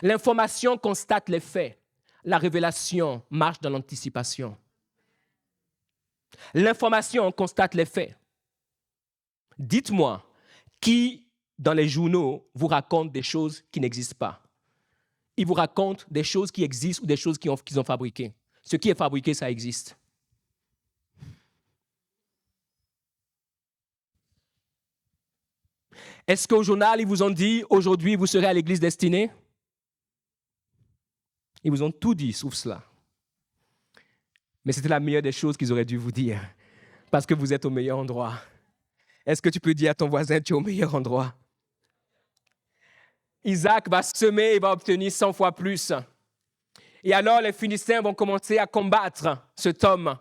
Speaker 1: L'information constate les faits. La révélation marche dans l'anticipation. L'information constate les faits. Dites-moi, qui dans les journaux vous raconte des choses qui n'existent pas? Ils vous racontent des choses qui existent ou des choses qu'ils ont fabriquées. Ce qui est fabriqué, ça existe. Est-ce qu'au journal, ils vous ont dit, aujourd'hui, vous serez à l'église destinée? Ils vous ont tout dit, sauf cela. Mais c'était la meilleure des choses qu'ils auraient dû vous dire, parce que vous êtes au meilleur endroit. Est-ce que tu peux dire à ton voisin, tu es au meilleur endroit? Isaac va semer et va obtenir 100 fois plus. Et alors, les Philistins vont commencer à combattre cet homme,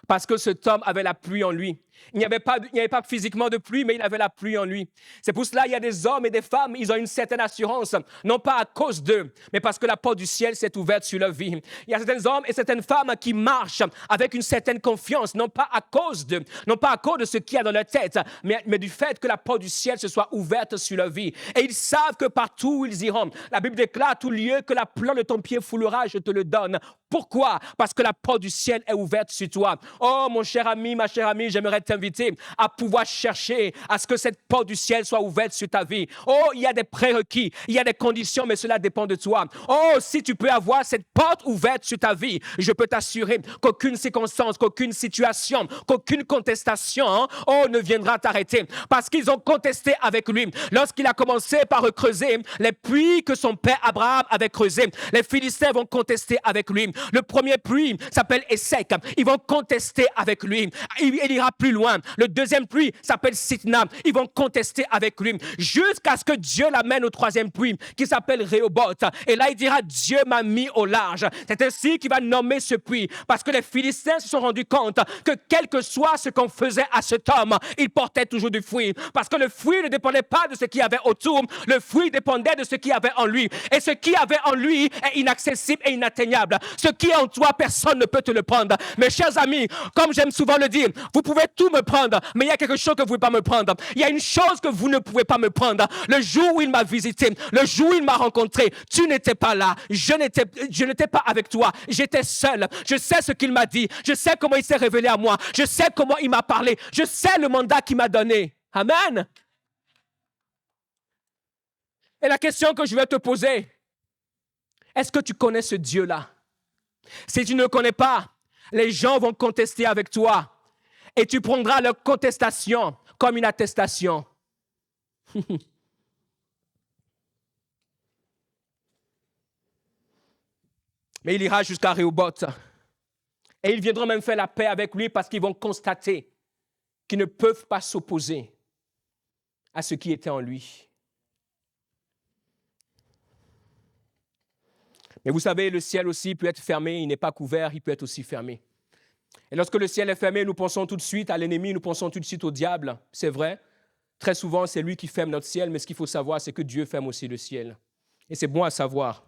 Speaker 1: parce que cet homme avait la pluie en lui. Il n'y avait pas physiquement de pluie, mais il avait la pluie en lui. C'est pour cela qu'il y a des hommes et des femmes, ils ont une certaine assurance, non pas à cause d'eux, mais parce que la porte du ciel s'est ouverte sur leur vie. Il y a certains hommes et certaines femmes qui marchent avec une certaine confiance, non pas à cause d'eux, non pas à cause de ce qu'il y a dans leur tête, mais du fait que la porte du ciel se soit ouverte sur leur vie. Et ils savent que partout où ils iront, la Bible déclare, tout lieu que la plante de ton pied foulera, je te le donne. Pourquoi? Parce que la porte du ciel est ouverte sur toi. Oh, mon cher ami, ma chère amie, j'aimerais t'inviter à pouvoir chercher à ce que cette porte du ciel soit ouverte sur ta vie. Oh, il y a des prérequis, il y a des conditions, mais cela dépend de toi. Oh, si tu peux avoir cette porte ouverte sur ta vie, je peux t'assurer qu'aucune circonstance, qu'aucune situation, qu'aucune contestation, oh, ne viendra t'arrêter. Parce qu'ils ont contesté avec lui. Lorsqu'il a commencé par creuser les puits que son père Abraham avait creusés, les Philistins vont contester avec lui. Le premier puits s'appelle Essek. Ils vont contester avec lui. Il ira plus loin. Le deuxième puits s'appelle Sitna. Ils vont contester avec lui. Jusqu'à ce que Dieu l'amène au troisième puits qui s'appelle Rehoboth. Et là, il dira, Dieu m'a mis au large. C'est ainsi qu'il va nommer ce puits. Parce que les Philistins se sont rendus compte que quel que soit ce qu'on faisait à cet homme, il portait toujours du fruit. Parce que le fruit ne dépendait pas de ce qu'il y avait autour. Le fruit dépendait de ce qu'il y avait en lui. Et ce qu'il y avait en lui est inaccessible et inatteignable. Ce qui est en toi, personne ne peut te le prendre. Mes chers amis, comme j'aime souvent le dire, vous pouvez tout me prendre, mais il y a quelque chose que vous ne pouvez pas me prendre. Il y a une chose que vous ne pouvez pas me prendre. Le jour où il m'a visité, le jour où il m'a rencontré, tu n'étais pas là. Je n'étais pas avec toi. J'étais seul. Je sais ce qu'il m'a dit. Je sais comment il s'est révélé à moi. Je sais comment il m'a parlé. Je sais le mandat qu'il m'a donné. Amen. Et la question que je vais te poser, est-ce que tu connais ce Dieu-là? Si tu ne le connais pas, les gens vont contester avec toi et tu prendras leur contestation comme une attestation. Mais il ira jusqu'à Rehoboth et ils viendront même faire la paix avec lui parce qu'ils vont constater qu'ils ne peuvent pas s'opposer à ce qui était en lui. Mais vous savez, le ciel aussi peut être fermé, il n'est pas couvert, il peut être aussi fermé. Et lorsque le ciel est fermé, nous pensons tout de suite à l'ennemi, nous pensons tout de suite au diable. C'est vrai, très souvent, c'est lui qui ferme notre ciel, mais ce qu'il faut savoir, c'est que Dieu ferme aussi le ciel. Et c'est bon à savoir.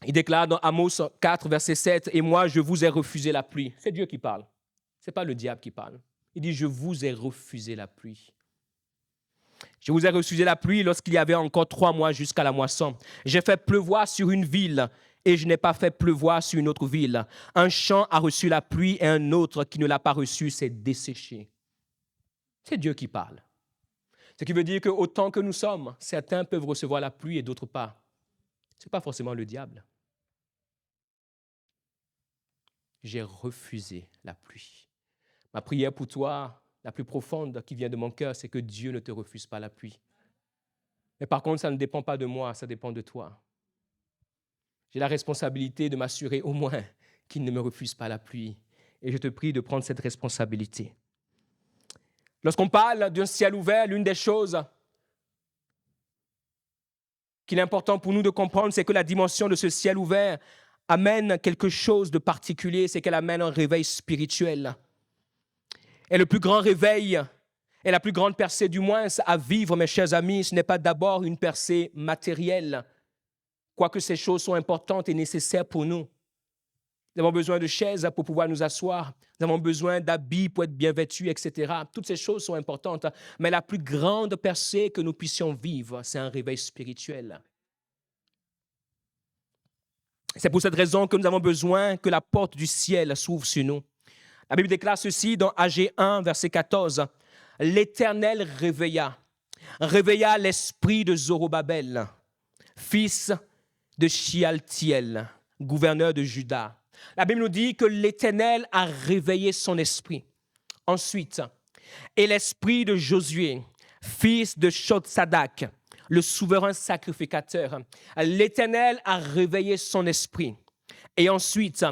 Speaker 1: Il déclare dans Amos 4, verset 7, « Et moi, je vous ai refusé la pluie. » C'est Dieu qui parle, ce n'est pas le diable qui parle. Il dit, « Je vous ai refusé la pluie. » Je vous ai refusé la pluie lorsqu'il y avait encore 3 mois jusqu'à la moisson. J'ai fait pleuvoir sur une ville et je n'ai pas fait pleuvoir sur une autre ville. Un champ a reçu la pluie et un autre qui ne l'a pas reçue s'est desséché. C'est Dieu qui parle. Ce qui veut dire qu'autant que nous sommes, certains peuvent recevoir la pluie et d'autres pas. Ce n'est pas forcément le diable. J'ai refusé la pluie. Ma prière pour toi, la plus profonde qui vient de mon cœur, c'est que Dieu ne te refuse pas la pluie. Mais par contre, ça ne dépend pas de moi, ça dépend de toi. J'ai la responsabilité de m'assurer au moins qu'il ne me refuse pas la pluie. Et je te prie de prendre cette responsabilité. Lorsqu'on parle d'un ciel ouvert, l'une des choses qu'il est important pour nous de comprendre, c'est que la dimension de ce ciel ouvert amène quelque chose de particulier, c'est qu'elle amène un réveil spirituel. Et le plus grand réveil et la plus grande percée du moins à vivre, mes chers amis, ce n'est pas d'abord une percée matérielle, quoique ces choses sont importantes et nécessaires pour nous. Nous avons besoin de chaises pour pouvoir nous asseoir, nous avons besoin d'habits pour être bien vêtus, etc. Toutes ces choses sont importantes, mais la plus grande percée que nous puissions vivre, c'est un réveil spirituel. C'est pour cette raison que nous avons besoin que la porte du ciel s'ouvre sur nous. La Bible déclare ceci dans Agé 1, verset 14. « L'Éternel réveilla l'esprit de Zorobabel, fils de Shealtiel, gouverneur de Juda. » La Bible nous dit que l'Éternel a réveillé son esprit. Ensuite, et l'esprit de Josué, fils de Shotsadak, le souverain sacrificateur. L'Éternel a réveillé son esprit. Et ensuite,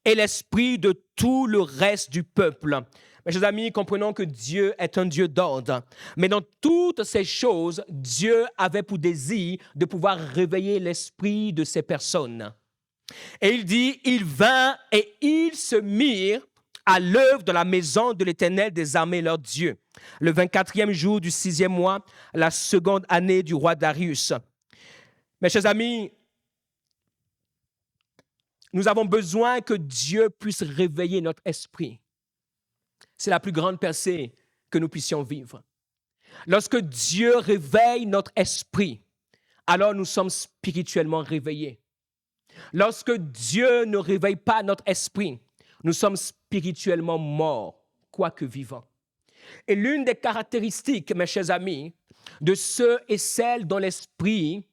Speaker 1: et l'esprit de tout le reste du peuple. Mes chers amis, comprenons que Dieu est un Dieu d'ordre. Mais dans toutes ces choses, Dieu avait pour désir de pouvoir réveiller l'esprit de ces personnes. Et il dit, ils vinrent et ils se mirent à l'œuvre dans la maison de l'Éternel des armées, leur Dieu. Le 24e jour du 6e mois, la seconde année du roi Darius. Mes chers amis, nous avons besoin que Dieu puisse réveiller notre esprit. C'est la plus grande percée que nous puissions vivre. Lorsque Dieu réveille notre esprit, alors nous sommes spirituellement réveillés. Lorsque Dieu ne réveille pas notre esprit, nous sommes spirituellement morts. quoique vivants. Et l'une des caractéristiques, mes chers amis, de ceux et celles dont l'esprit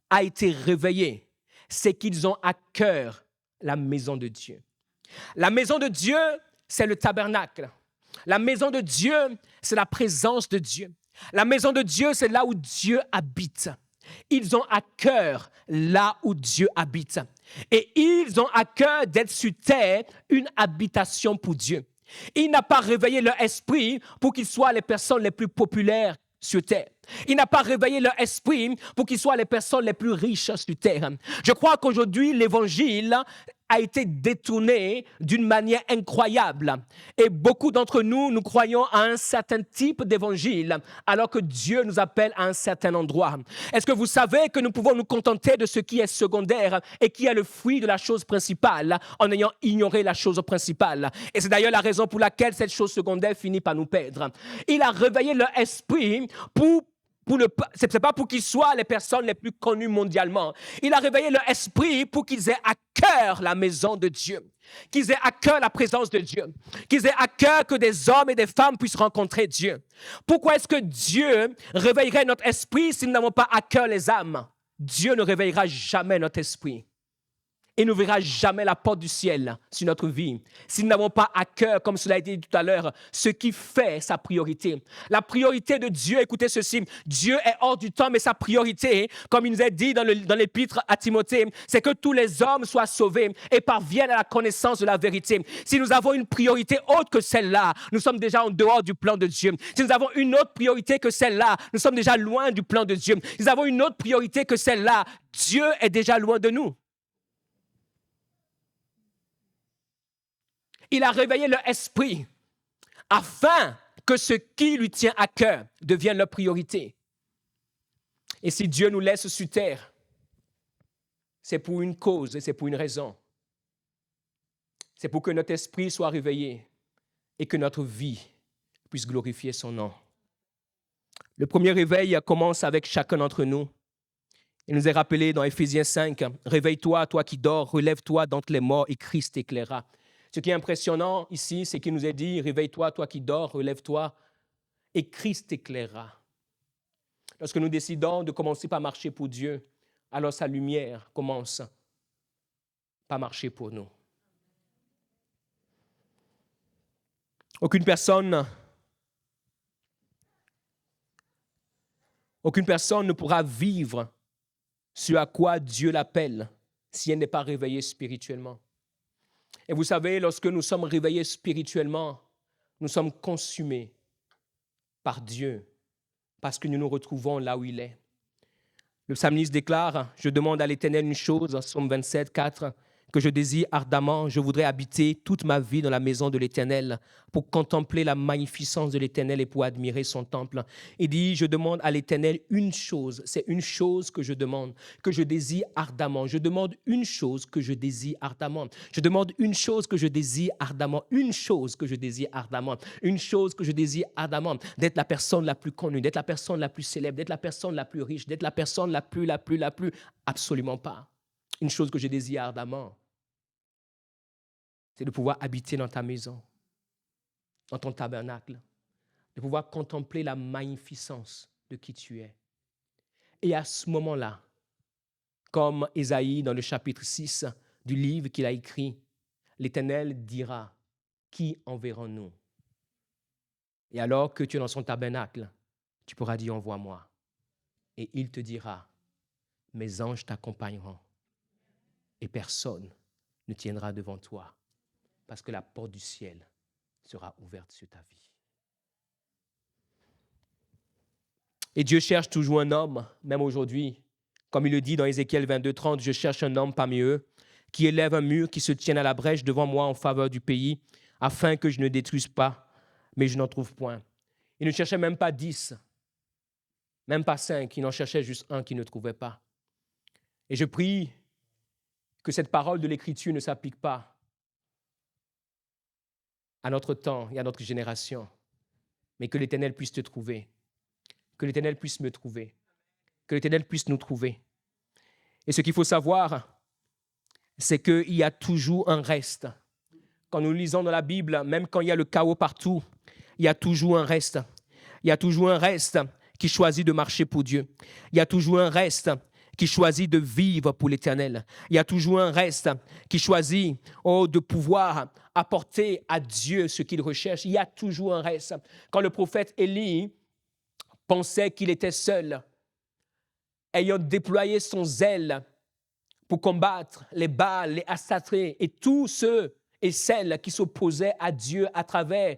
Speaker 1: a été réveillé, c'est qu'ils ont à cœur la maison de Dieu. La maison de Dieu, c'est le tabernacle. La maison de Dieu, c'est la présence de Dieu. La maison de Dieu, c'est là où Dieu habite. Ils ont à cœur là où Dieu habite. Et ils ont à cœur d'être sur terre une habitation pour Dieu. Il n'a pas réveillé leur esprit pour qu'ils soient les personnes les plus populaires sur terre. Il n'a pas réveillé leur esprit pour qu'ils soient les personnes les plus riches sur terre. Je crois qu'aujourd'hui, l'évangile a été détourné d'une manière incroyable. Et beaucoup d'entre nous, nous croyons à un certain type d'évangile, alors que Dieu nous appelle à un certain endroit. Est-ce que vous savez que nous pouvons nous contenter de ce qui est secondaire et qui est le fruit de la chose principale, en ayant ignoré la chose principale? Et c'est d'ailleurs la raison pour laquelle cette chose secondaire finit par nous perdre. Il a réveillé leur esprit ce n'est pas pour qu'ils soient les personnes les plus connues mondialement. Il a réveillé leur esprit pour qu'ils aient à cœur la maison de Dieu, qu'ils aient à cœur la présence de Dieu, qu'ils aient à cœur que des hommes et des femmes puissent rencontrer Dieu. Pourquoi est-ce que Dieu réveillerait notre esprit si nous n'avons pas à cœur les âmes? Dieu ne réveillera jamais notre esprit. Et n'ouvrira jamais la porte du ciel sur notre vie si nous n'avons pas à cœur, comme cela a été dit tout à l'heure, ce qui fait sa priorité. La priorité de Dieu, écoutez ceci, Dieu est hors du temps, mais sa priorité, comme il nous est dit dans l'épître à Timothée, c'est que tous les hommes soient sauvés et parviennent à la connaissance de la vérité. Si nous avons une priorité autre que celle-là, nous sommes déjà en dehors du plan de Dieu. Si nous avons une autre priorité que celle-là, nous sommes déjà loin du plan de Dieu. Si nous avons une autre priorité que celle-là, Dieu est déjà loin de nous. Il a réveillé leur esprit afin que ce qui lui tient à cœur devienne leur priorité. Et si Dieu nous laisse sur terre, c'est pour une cause et c'est pour une raison. C'est pour que notre esprit soit réveillé et que notre vie puisse glorifier son nom. Le premier réveil commence avec chacun d'entre nous. Il nous est rappelé dans Éphésiens 5, « Réveille-toi, toi qui dors, relève-toi d'entre les morts et Christ t'éclairera. » Ce qui est impressionnant ici, c'est qu'il nous est dit, « Réveille-toi, toi qui dors, relève-toi, et Christ t'éclairera. » Lorsque nous décidons de commencer par marcher pour Dieu, alors sa lumière commence par marcher pour nous. Aucune personne ne pourra vivre ce à quoi Dieu l'appelle si elle n'est pas réveillée spirituellement. Et vous savez, lorsque nous sommes réveillés spirituellement, nous sommes consumés par Dieu parce que nous nous retrouvons là où il est. Le psalmiste déclare, « Je demande à l'Éternel une chose, Psaume 27, 4, que je désire ardemment, je voudrais habiter toute ma vie dans la maison de l'Éternel pour contempler la magnificence de l'Éternel et pour admirer son temple. » Il dit, je demande à l'Éternel une chose, c'est une chose que je demande, que je désire ardemment. Je demande une chose que je désire ardemment. Je demande une chose que je désire ardemment, une chose que je désire ardemment, une chose que je désire ardemment, d'être la personne la plus connue, d'être la personne la plus célèbre, d'être la personne la plus riche, d'être la personne la plus, absolument pas. Une chose que je désire ardemment, c'est de pouvoir habiter dans ta maison, dans ton tabernacle, de pouvoir contempler la magnificence de qui tu es. Et à ce moment-là, comme Ésaïe dans le chapitre 6 du livre qu'il a écrit, l'Éternel dira, qui enverrons-nous? Et alors que tu es dans son tabernacle, tu pourras dire, envoie-moi. Et il te dira, mes anges t'accompagneront et personne ne tiendra devant toi. Parce que la porte du ciel sera ouverte sur ta vie. Et Dieu cherche toujours un homme, même aujourd'hui. Comme il le dit dans Ézéchiel 22, 30, « Je cherche un homme parmi eux qui élève un mur, qui se tienne à la brèche devant moi en faveur du pays, afin que je ne détruise pas, mais je n'en trouve point. » Il ne cherchait même pas 10, même pas 5, il en cherchait juste un qui ne trouvait pas. Et je prie que cette parole de l'Écriture ne s'applique pas à notre temps et à notre génération, mais que l'Éternel puisse te trouver, que l'Éternel puisse me trouver, que l'Éternel puisse nous trouver. Et ce qu'il faut savoir, c'est qu'il y a toujours un reste. Quand nous lisons dans la Bible, même quand il y a le chaos partout, il y a toujours un reste. Il y a toujours un reste qui choisit de marcher pour Dieu. Il y a toujours un reste qui choisit de vivre pour l'Éternel. Il y a toujours un reste qui choisit de pouvoir apporter à Dieu ce qu'il recherche. Il y a toujours un reste. Quand le prophète Élie pensait qu'il était seul, ayant déployé son zèle pour combattre les Baals, les Astatrés et tous ceux et celles qui s'opposaient à Dieu à travers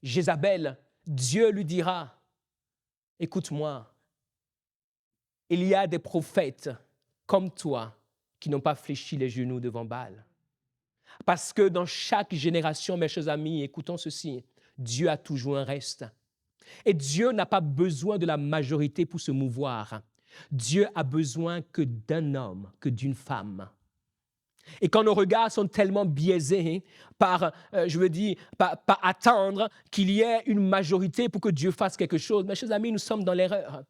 Speaker 1: Jézabel, Dieu lui dira, « Écoute-moi, il y a des prophètes comme toi qui n'ont pas fléchi les genoux devant Baal. » Parce que dans chaque génération, mes chers amis, écoutons ceci, Dieu a toujours un reste. Et Dieu n'a pas besoin de la majorité pour se mouvoir. Dieu a besoin que d'un homme, que d'une femme. Et quand nos regards sont tellement biaisés par attendre qu'il y ait une majorité pour que Dieu fasse quelque chose, mes chers amis, nous sommes dans l'erreur.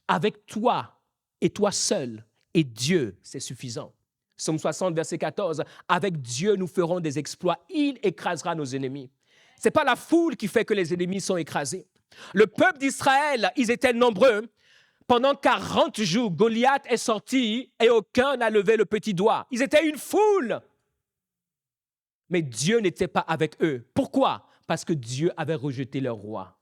Speaker 1: Avec toi et toi seul, et Dieu, c'est suffisant. Psaume 60, verset 14, « Avec Dieu, nous ferons des exploits, il écrasera nos ennemis. » Ce n'est pas la foule qui fait que les ennemis sont écrasés. Le peuple d'Israël, ils étaient nombreux. Pendant 40 jours, Goliath est sorti et aucun n'a levé le petit doigt. Ils étaient une foule. Mais Dieu n'était pas avec eux. Pourquoi? Parce que Dieu avait rejeté leur roi.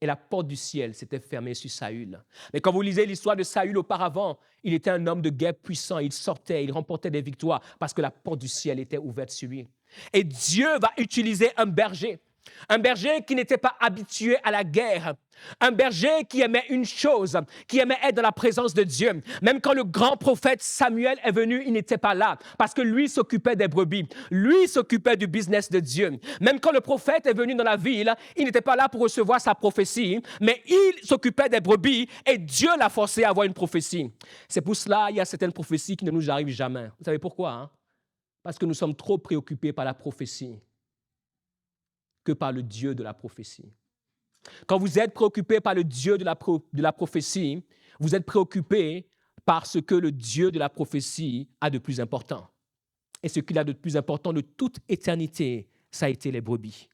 Speaker 1: Et la porte du ciel s'était fermée sur Saül. Mais quand vous lisez l'histoire de Saül auparavant, il était un homme de guerre puissant. Il sortait, il remportait des victoires parce que la porte du ciel était ouverte sur lui. Et Dieu va utiliser un berger qui n'était pas habitué à la guerre, un berger qui aimait une chose, qui aimait être dans la présence de Dieu. Même quand le grand prophète Samuel est venu, il n'était pas là parce que lui s'occupait des brebis, lui s'occupait du business de Dieu. Même quand le prophète est venu dans la ville, il n'était pas là pour recevoir sa prophétie, mais il s'occupait des brebis et Dieu l'a forcé à avoir une prophétie. C'est pour cela qu'il y a certaines prophéties qui ne nous arrivent jamais. Vous savez pourquoi, hein? Parce que nous sommes trop préoccupés par la prophétie que par le Dieu de la prophétie. Quand vous êtes préoccupé par le Dieu de la prophétie, vous êtes préoccupé par ce que le Dieu de la prophétie a de plus important. Et ce qu'il a de plus important de toute éternité, ça a été les brebis.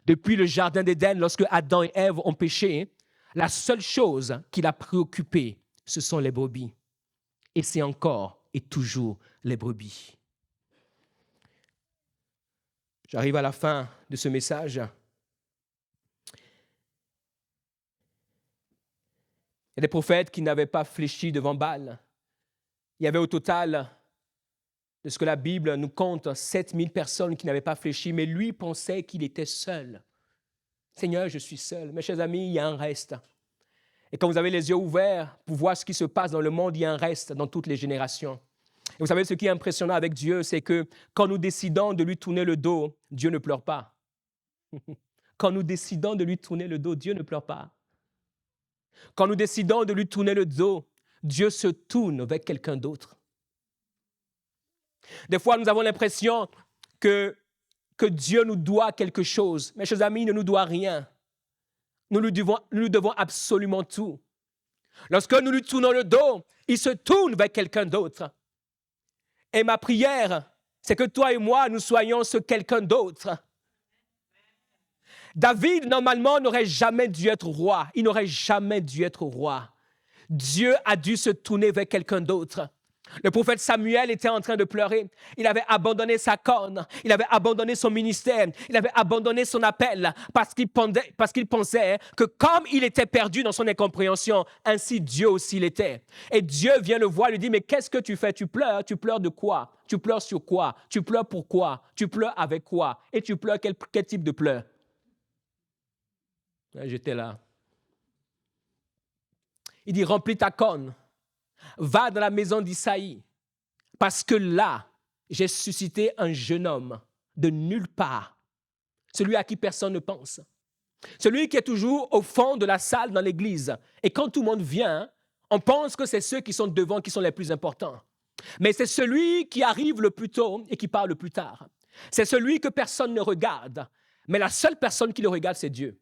Speaker 1: Depuis le jardin d'Éden, lorsque Adam et Ève ont péché, la seule chose qui l'a préoccupé, ce sont les brebis. Et c'est encore et toujours les brebis. J'arrive à la fin de ce message. Il y a des prophètes qui n'avaient pas fléchi devant Baal. Il y avait au total, de ce que la Bible nous compte, 7000 personnes qui n'avaient pas fléchi, mais lui pensait qu'il était seul. Seigneur, je suis seul. Mes chers amis, il y a un reste. Et quand vous avez les yeux ouverts pour voir ce qui se passe dans le monde, il y a un reste dans toutes les générations. Et vous savez, ce qui est impressionnant avec Dieu, c'est que quand nous décidons de lui tourner le dos, Dieu ne pleure pas. Quand nous décidons de lui tourner le dos, Dieu ne pleure pas. Quand nous décidons de lui tourner le dos, Dieu se tourne vers quelqu'un d'autre. Des fois, nous avons l'impression que Dieu nous doit quelque chose. Mes chers amis, il ne nous doit rien. Nous lui devons absolument tout. Lorsque nous lui tournons le dos, il se tourne vers quelqu'un d'autre. Et ma prière, c'est que toi et moi, nous soyons ce quelqu'un d'autre. David, normalement, n'aurait jamais dû être roi. Il n'aurait jamais dû être roi. Dieu a dû se tourner vers quelqu'un d'autre. Le prophète Samuel était en train de pleurer. Il avait abandonné sa corne. Il avait abandonné son ministère. Il avait abandonné son appel parce qu'il pensait que comme il était perdu dans son incompréhension, ainsi Dieu aussi l'était. Et Dieu vient le voir et lui dit, mais qu'est-ce que tu fais? Tu pleures de quoi? Tu pleures sur quoi? Tu pleures pourquoi? Tu pleures avec quoi? Et tu pleures quel type de pleurs? J'étais là. Il dit, remplis ta corne. Va dans la maison d'Isaïe, parce que là, j'ai suscité un jeune homme de nulle part, celui à qui personne ne pense, celui qui est toujours au fond de la salle dans l'église. Et quand tout le monde vient, on pense que c'est ceux qui sont devant qui sont les plus importants. Mais c'est celui qui arrive le plus tôt et qui part le plus tard. C'est celui que personne ne regarde, mais la seule personne qui le regarde, c'est Dieu.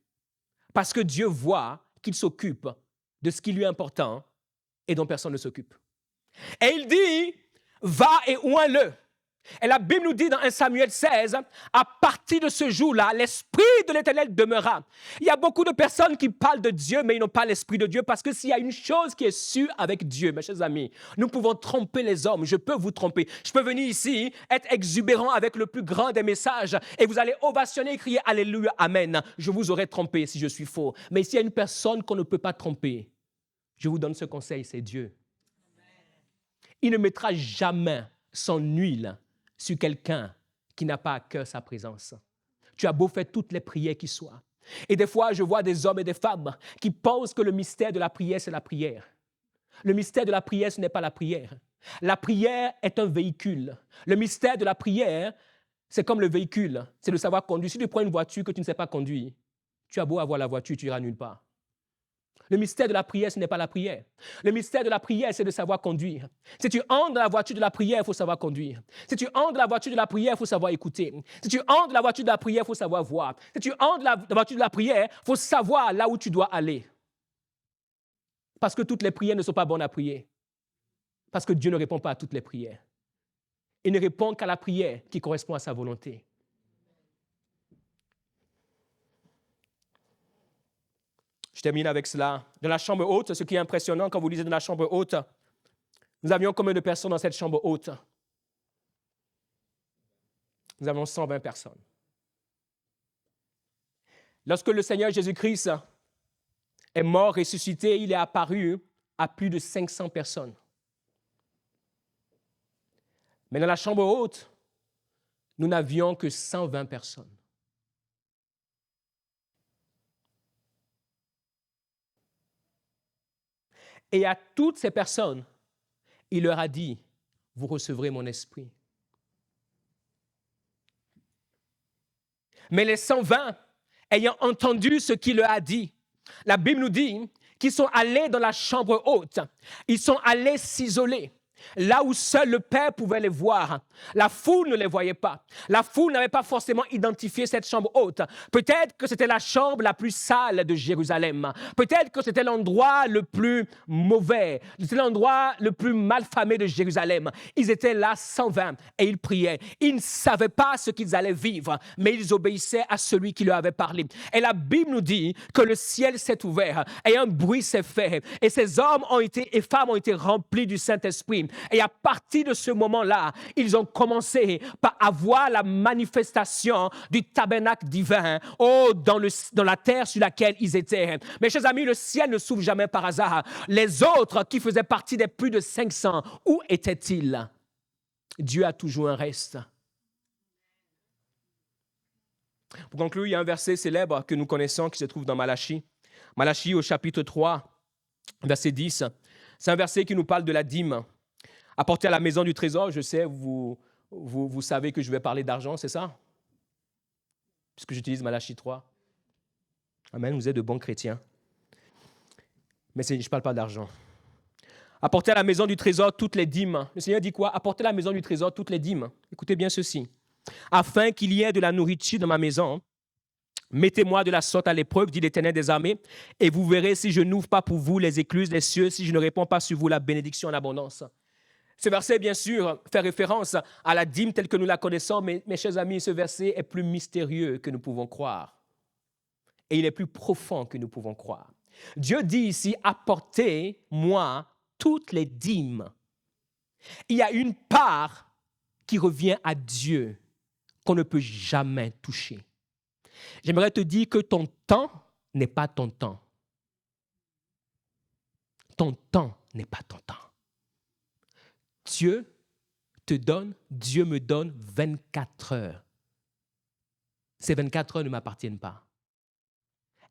Speaker 1: Parce que Dieu voit qu'il s'occupe de ce qui lui est important et dont personne ne s'occupe. Et il dit, va et oins-le. Et la Bible nous dit dans 1 Samuel 16, à partir de ce jour-là, l'Esprit de l'Éternel demeura. Il y a beaucoup de personnes qui parlent de Dieu, mais ils n'ont pas l'Esprit de Dieu, parce que s'il y a une chose qui est sûre avec Dieu, mes chers amis, nous pouvons tromper les hommes. Je peux vous tromper. Je peux venir ici, être exubérant avec le plus grand des messages, et vous allez ovationner et crier Alléluia, Amen. Je vous aurais trompé si je suis faux. Mais s'il y a une personne qu'on ne peut pas tromper, je vous donne ce conseil, c'est Dieu. Il ne mettra jamais son huile sur quelqu'un qui n'a pas à cœur sa présence. Tu as beau faire toutes les prières qui soient. Et des fois, je vois des hommes et des femmes qui pensent que le mystère de la prière, c'est la prière. Le mystère de la prière, ce n'est pas la prière. La prière est un véhicule. Le mystère de la prière, c'est comme le véhicule, c'est de savoir conduire. Si tu prends une voiture que tu ne sais pas conduire, tu as beau avoir la voiture, tu iras nulle part. Le mystère de la prière, ce n'est pas la prière. Le mystère de la prière, c'est de savoir conduire. Si tu entres dans la voiture de la prière, il faut savoir conduire. Si tu entres dans la voiture de la prière, il faut savoir écouter. Si tu entres dans la voiture de la prière, il faut savoir voir. Si tu entres dans la voiture de la prière, il faut savoir là où tu dois aller. Parce que toutes les prières ne sont pas bonnes à prier. Parce que Dieu ne répond pas à toutes les prières. Il ne répond qu'à la prière qui correspond à sa volonté. Je termine avec cela. Dans la chambre haute, ce qui est impressionnant, quand vous lisez dans la chambre haute, nous avions combien de personnes dans cette chambre haute? Nous avions 120 personnes. Lorsque le Seigneur Jésus-Christ est mort, ressuscité, il est apparu à plus de 500 personnes. Mais dans la chambre haute, nous n'avions que 120 personnes. Et à toutes ces personnes, il leur a dit, vous recevrez mon esprit. Mais les 120, ayant entendu ce qu'il leur a dit, la Bible nous dit qu'ils sont allés dans la chambre haute. Ils sont allés s'isoler. Là où seul le Père pouvait les voir. La foule ne les voyait pas. La foule n'avait pas forcément identifié cette chambre haute. Peut-être que c'était la chambre la plus sale de Jérusalem. Peut-être que c'était l'endroit le plus mauvais. C'était l'endroit le plus malfamé de Jérusalem. Ils étaient là 120 et ils priaient. Ils ne savaient pas ce qu'ils allaient vivre, mais ils obéissaient à celui qui leur avait parlé. Et la Bible nous dit que le ciel s'est ouvert et un bruit s'est fait. Et ces hommes et femmes ont été remplis du Saint-Esprit. Et à partir de ce moment-là, ils ont commencé par avoir la manifestation du tabernacle divin dans la terre sur laquelle ils étaient. Mes chers amis, le ciel ne s'ouvre jamais par hasard. Les autres qui faisaient partie des plus de 500, où étaient-ils? Dieu a toujours un reste. Pour conclure, il y a un verset célèbre que nous connaissons qui se trouve dans Malachie. Malachie au chapitre 3, verset 10. C'est un verset qui nous parle de la dîme. Apporter à la maison du trésor, je sais, vous savez que je vais parler d'argent, c'est ça? Puisque j'utilise Malachie 3. Amen, vous êtes de bons chrétiens. Mais je ne parle pas d'argent. Apporter à la maison du trésor toutes les dîmes. Le Seigneur dit quoi? Apporter à la maison du trésor toutes les dîmes. Écoutez bien ceci. Afin qu'il y ait de la nourriture dans ma maison, mettez-moi de la sorte à l'épreuve, dit l'Éternel des armées, et vous verrez si je n'ouvre pas pour vous les écluses des cieux, si je ne répands pas sur vous la bénédiction en abondance. Ce verset, bien sûr, fait référence à la dîme telle que nous la connaissons, mais mes chers amis, ce verset est plus mystérieux que nous pouvons croire. Et il est plus profond que nous pouvons croire. Dieu dit ici, apportez-moi toutes les dîmes. Il y a une part qui revient à Dieu qu'on ne peut jamais toucher. J'aimerais te dire que ton temps n'est pas ton temps. Ton temps n'est pas ton temps. Dieu me donne 24 heures. Ces 24 heures ne m'appartiennent pas.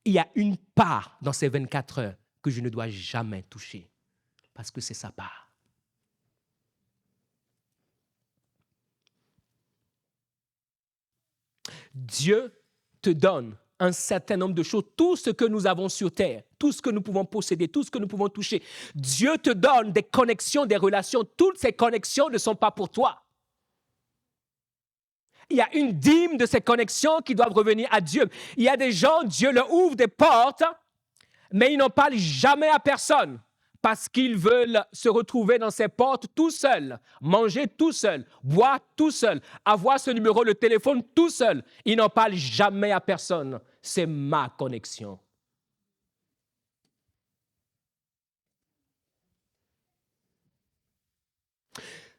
Speaker 1: Il y a une part dans ces 24 heures que je ne dois jamais toucher parce que c'est sa part. Dieu te donne un certain nombre de choses, tout ce que nous avons sur terre, tout ce que nous pouvons posséder, tout ce que nous pouvons toucher. Dieu te donne des connexions, des relations. Toutes ces connexions ne sont pas pour toi. Il y a une dîme de ces connexions qui doivent revenir à Dieu. Il y a des gens, Dieu leur ouvre des portes, mais ils n'en parlent jamais à personne. parce qu'ils veulent se retrouver dans ces portes tout seuls, manger tout seul, boire tout seul, avoir ce numéro de téléphone tout seul. Ils n'en parlent jamais à personne. C'est ma connexion.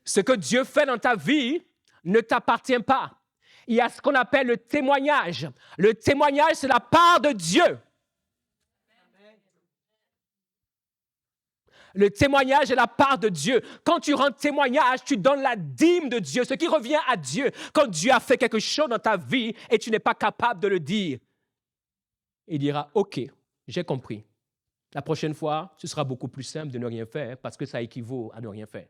Speaker 1: Ce que Dieu fait dans ta vie ne t'appartient pas. Il y a ce qu'on appelle le témoignage. Le témoignage, c'est la part de Dieu. Le témoignage est la part de Dieu. Quand tu rends témoignage, tu donnes la dîme de Dieu, ce qui revient à Dieu. Quand Dieu a fait quelque chose dans ta vie et tu n'es pas capable de le dire, il dira, OK, j'ai compris. La prochaine fois, ce sera beaucoup plus simple de ne rien faire parce que ça équivaut à ne rien faire.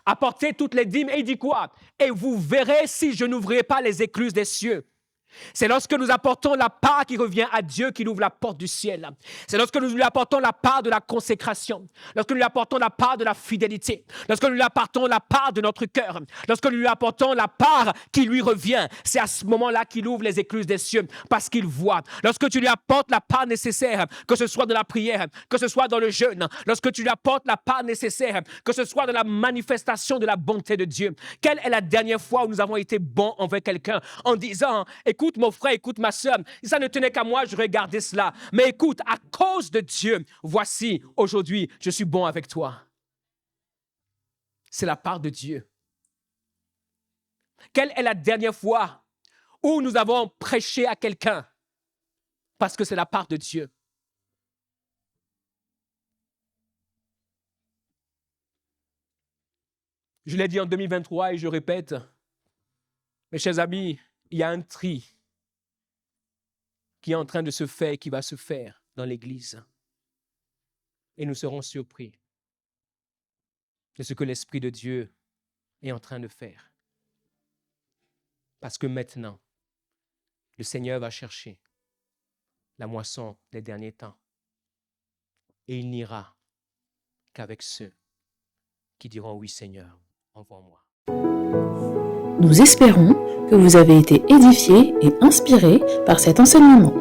Speaker 1: Apportez toutes les dîmes et il dit quoi? Et vous verrez si je n'ouvrirai pas les écluses des cieux. C'est lorsque nous apportons la part qui revient à Dieu qu'il ouvre la porte du ciel. C'est lorsque nous lui apportons la part de la consécration, lorsque nous lui apportons la part de la fidélité, lorsque nous lui apportons la part de notre cœur, lorsque nous lui apportons la part qui lui revient. C'est à ce moment-là qu'il ouvre les écluses des cieux parce qu'il voit. Lorsque tu lui apportes la part nécessaire, que ce soit dans la prière, que ce soit dans le jeûne, lorsque tu lui apportes la part nécessaire, que ce soit dans la manifestation de la bonté de Dieu. Quelle est la dernière fois où nous avons été bons envers quelqu'un en disant, écoute mon frère, écoute ma soeur, si ça ne tenait qu'à moi, je regardais cela. Mais écoute, à cause de Dieu, voici, aujourd'hui, je suis bon avec toi. C'est la part de Dieu. Quelle est la dernière fois où nous avons prêché à quelqu'un? Parce que c'est la part de Dieu. Je l'ai dit en 2023 et je répète, mes chers amis, il y a un tri qui est en train de se faire et qui va se faire dans l'Église. Et nous serons surpris de ce que l'Esprit de Dieu est en train de faire. Parce que maintenant, le Seigneur va chercher la moisson des derniers temps. Et il n'ira qu'avec ceux qui diront « Oui Seigneur, envoie-moi ».
Speaker 2: Nous espérons que vous avez été édifiés et inspirés par cet enseignement.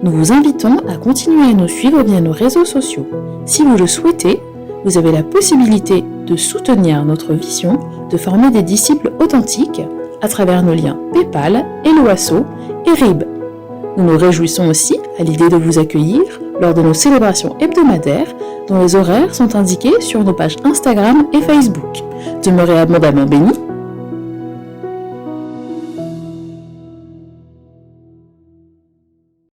Speaker 2: Nous vous invitons à continuer à nous suivre via nos réseaux sociaux. Si vous le souhaitez, vous avez la possibilité de soutenir notre vision de former des disciples authentiques à travers nos liens PayPal, Helloasso et RIB. Nous nous réjouissons aussi à l'idée de vous accueillir lors de nos célébrations hebdomadaires dont les horaires sont indiqués sur nos pages Instagram et Facebook. Demeurez abondamment bénis